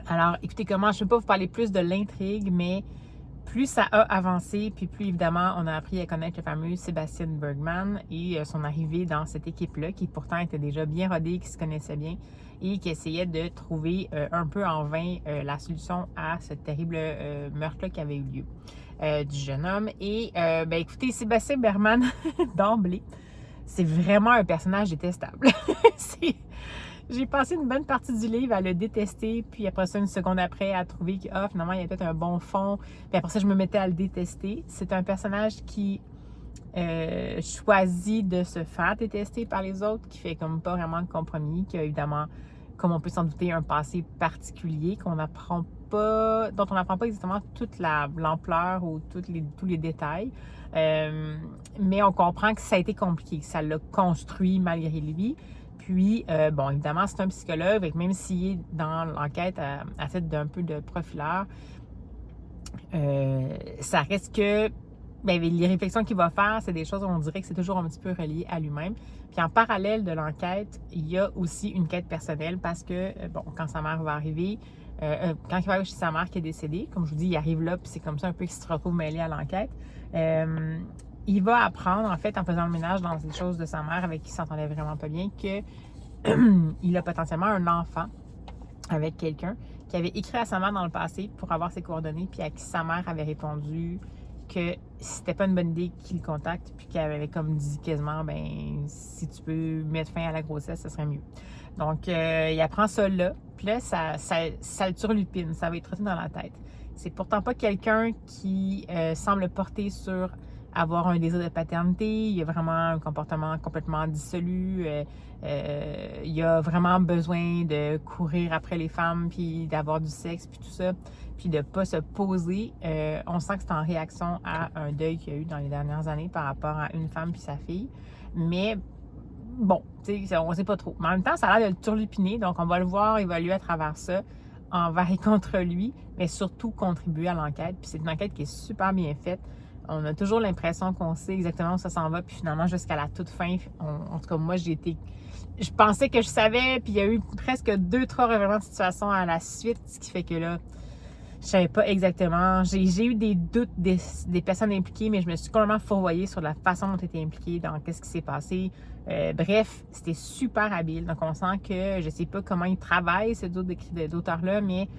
S1: Alors, écoutez comment, je ne peux pas vous parler plus de l'intrigue, mais plus ça a avancé, puis plus évidemment on a appris à connaître le fameux Sébastien Bergman et son arrivée dans cette équipe-là, qui pourtant était déjà bien rodée, qui se connaissait bien et qui essayait de trouver un peu en vain la solution à ce terrible meurtre-là qui avait eu lieu du jeune homme. Et écoutez, Sébastien Bergman, d'emblée, c'est vraiment un personnage détestable. J'ai passé une bonne partie du livre à le détester, puis après ça, une seconde après, à trouver que finalement, il y a peut-être un bon fond, puis après ça, je me mettais à le détester. C'est un personnage qui choisit de se faire détester par les autres, qui fait comme pas vraiment de compromis, qui a évidemment, comme on peut s'en douter, un passé particulier dont on n'apprend pas exactement toute l'ampleur ou tous les détails. Mais on comprend que ça a été compliqué, que ça l'a construit malgré lui. Puis, évidemment, c'est un psychologue, même s'il est dans l'enquête à titre d'un peu de profileur, ça reste que les réflexions qu'il va faire, c'est des choses où on dirait que c'est toujours un petit peu relié à lui-même. Puis en parallèle de l'enquête, il y a aussi une quête personnelle parce que, quand sa mère va arriver, quand il va arriver chez sa mère qui est décédée, comme je vous dis, il arrive là, puis c'est comme ça un peu qu'il se retrouve mêlé à l'enquête. Il va apprendre, en fait, en faisant le ménage dans les choses de sa mère avec qui il s'entendait vraiment pas bien, qu'il a potentiellement un enfant avec quelqu'un qui avait écrit à sa mère dans le passé pour avoir ses coordonnées, puis à qui sa mère avait répondu que c'était pas une bonne idée qu'il le contacte, puis qu'elle avait comme dit quasiment, si tu peux mettre fin à la grossesse, ce serait mieux. Donc, il apprend ça là, puis là, ça le turlupine, ça va être trotté dans la tête. C'est pourtant pas quelqu'un qui semble porter sur avoir un désir de paternité, il a vraiment un comportement complètement dissolu, il a vraiment besoin de courir après les femmes, puis d'avoir du sexe, puis tout ça, puis de ne pas se poser. On sent que c'est en réaction à un deuil qu'il y a eu dans les dernières années par rapport à une femme puis sa fille. Mais bon, tu sais, on ne sait pas trop. Mais en même temps, ça a l'air de le turlupiner, donc on va le voir évoluer à travers ça, envers et contre lui, mais surtout contribuer à l'enquête. Puis c'est une enquête qui est super bien faite. On a toujours l'impression qu'on sait exactement où ça s'en va, puis finalement, jusqu'à la toute fin, en tout cas, moi, je pensais que je savais, puis il y a eu presque 2-3 revirements de situation à la suite, ce qui fait que là, je savais pas exactement. J'ai eu des doutes des personnes impliquées, mais je me suis complètement fourvoyée sur la façon dont étaient impliquées, dans qu'est-ce qui s'est passé. Bref, c'était super habile. Donc, on sent que je sais pas comment ils travaillent, ce duo d'auteur-là, mais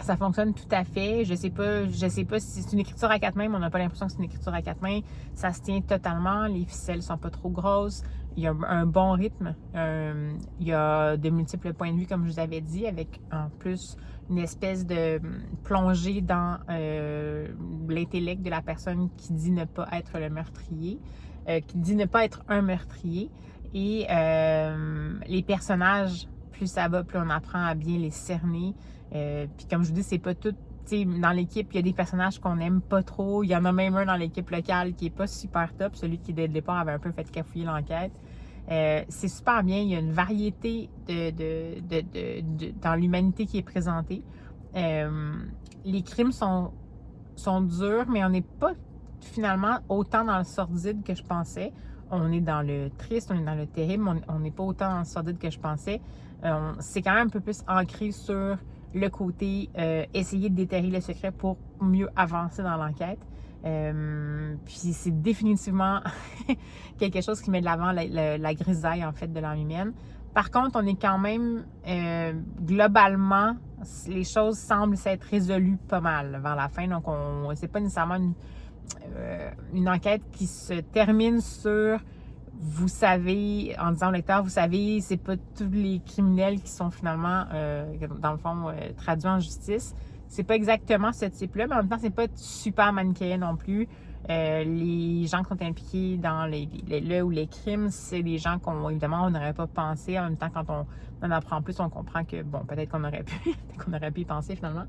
S1: ça fonctionne tout à fait. Je sais pas si c'est une écriture à quatre mains, mais on n'a pas l'impression que c'est une écriture à quatre mains. Ça se tient totalement. Les ficelles sont pas trop grosses. Il y a un bon rythme. Il y a de multiples points de vue, comme je vous avais dit, avec en plus une espèce de plongée dans l'intellect de la personne qui dit ne pas être le meurtrier, qui dit ne pas être un meurtrier. Et les personnages, plus ça va, plus on apprend à bien les cerner. Puis comme je vous dis, c'est pas tout. Dans l'équipe, il y a des personnages qu'on n'aime pas trop. Il y en a même un dans l'équipe locale qui est pas super top, celui qui dès le départ avait un peu fait cafouiller l'enquête. C'est super bien. Il y a une variété dans l'humanité qui est présentée. Les crimes sont durs, mais on n'est pas finalement autant dans le sordide que je pensais. On est dans le triste, on est dans le terrible, on n'est pas autant dans le sordide que je pensais. C'est quand même un peu plus ancré sur le côté essayer de déterrer le secret pour mieux avancer dans l'enquête. Puis c'est définitivement quelque chose qui met de l'avant la grisaille en fait de l'âme humaine. Par contre, on est quand même globalement, les choses semblent s'être résolues pas mal vers la fin. Donc, c'est pas nécessairement une enquête qui se termine sur vous savez, en disant au lecteur, vous savez, c'est pas tous les criminels qui sont finalement, dans le fond, traduits en justice. C'est pas exactement ce type-là, mais en même temps, c'est pas super manichéen non plus. Les gens qui sont impliqués dans les crimes, c'est des gens évidemment, on n'aurait pas pensé. En même temps, quand on en apprend plus, on comprend que, bon, peut-être qu'on aurait pu y penser finalement.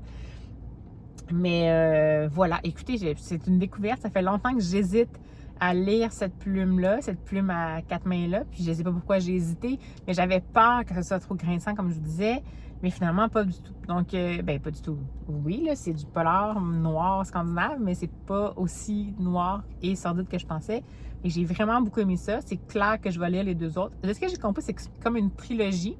S1: Mais voilà, écoutez, c'est une découverte. Ça fait longtemps que j'hésite à lire cette plume-là, cette plume à quatre mains-là. Puis je ne sais pas pourquoi j'ai hésité, mais j'avais peur que ce soit trop grinçant, comme je vous disais. Mais finalement, pas du tout. Donc, pas du tout. Oui, là, c'est du polar noir scandinave, mais c'est pas aussi noir et sordide que je pensais. Et j'ai vraiment beaucoup aimé ça. C'est clair que je vais lire les deux autres. Ce que j'ai compris, c'est que c'est comme une trilogie.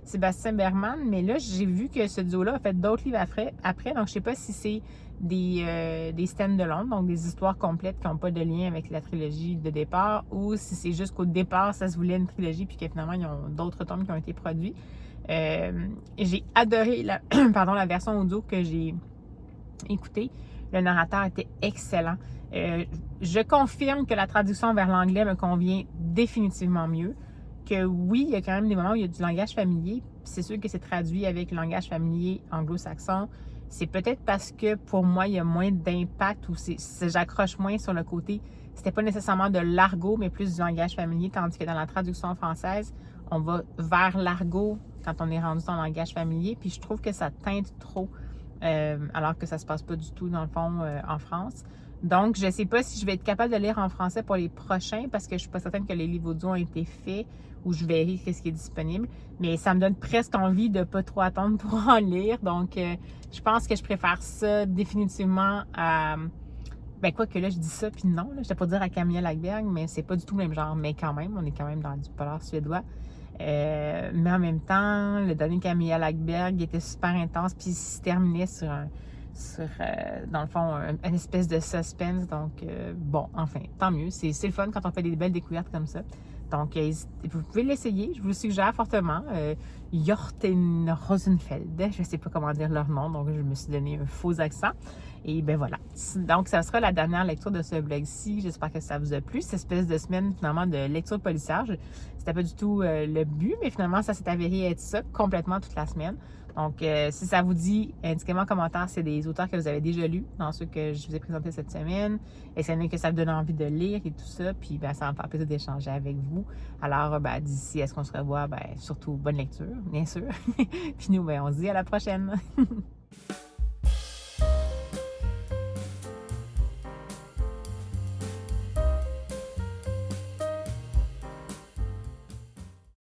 S1: Sébastien Berman, mais là, j'ai vu que ce duo-là a fait d'autres livres après, donc je sais pas si c'est des stand-alone, donc des histoires complètes qui n'ont pas de lien avec la trilogie de départ, ou si c'est juste qu'au départ, ça se voulait une trilogie, puis que finalement, ils ont d'autres tomes qui ont été produits. J'ai adoré la version audio que j'ai écoutée. Le narrateur était excellent. Je confirme que la traduction vers l'anglais me convient définitivement mieux. Que oui, il y a quand même des moments où il y a du langage familier. C'est sûr que c'est traduit avec le langage familier anglo-saxon. C'est peut-être parce que pour moi, il y a moins d'impact ou j'accroche moins sur le côté. C'était pas nécessairement de l'argot, mais plus du langage familier, tandis que dans la traduction française, on va vers l'argot quand on est rendu dans le langage familier. Puis je trouve que ça teinte trop, alors que ça se passe pas du tout, dans le fond, en France. Donc, je ne sais pas si je vais être capable de lire en français pour les prochains parce que je ne suis pas certaine que les livres audio ont été faits ou je verrai ce qui est disponible. Mais ça me donne presque envie de ne pas trop attendre pour en lire. Donc, je pense que je préfère ça définitivement à... Ben, quoi que là, je dis ça, puis non. Je ne vais pas dire à Camilla Lackberg, mais c'est pas du tout le même genre. Mais quand même, on est quand même dans du polar suédois. Mais en même temps, le dernier Camilla Lackberg était super intense, puis il se terminait sur dans le fond, une espèce de suspense. Donc, bon, enfin, tant mieux. C'est le fun quand on fait des belles découvertes comme ça. Donc, vous pouvez l'essayer. Je vous le suggère fortement. Jorten Rosenfeld. Je ne sais pas comment dire leur nom, donc je me suis donné un faux accent. Et ben voilà. Donc, ça sera la dernière lecture de ce blog-ci. J'espère que ça vous a plu. Cette espèce de semaine, finalement, de lecture policière. C'était pas du tout le but, mais finalement, ça s'est avéré être ça complètement toute la semaine. Donc, si ça vous dit, indiquez-moi en commentaire si c'est des auteurs que vous avez déjà lus dans ceux que je vous ai présentés cette semaine. Et c'est que ça vous donne envie de lire et tout ça. Puis, ben, ça va me faire plaisir d'échanger avec vous. Alors, ben, d'ici à ce qu'on se revoit, ben, surtout bonne lecture, bien sûr. Puis nous, ben, on se dit à la prochaine.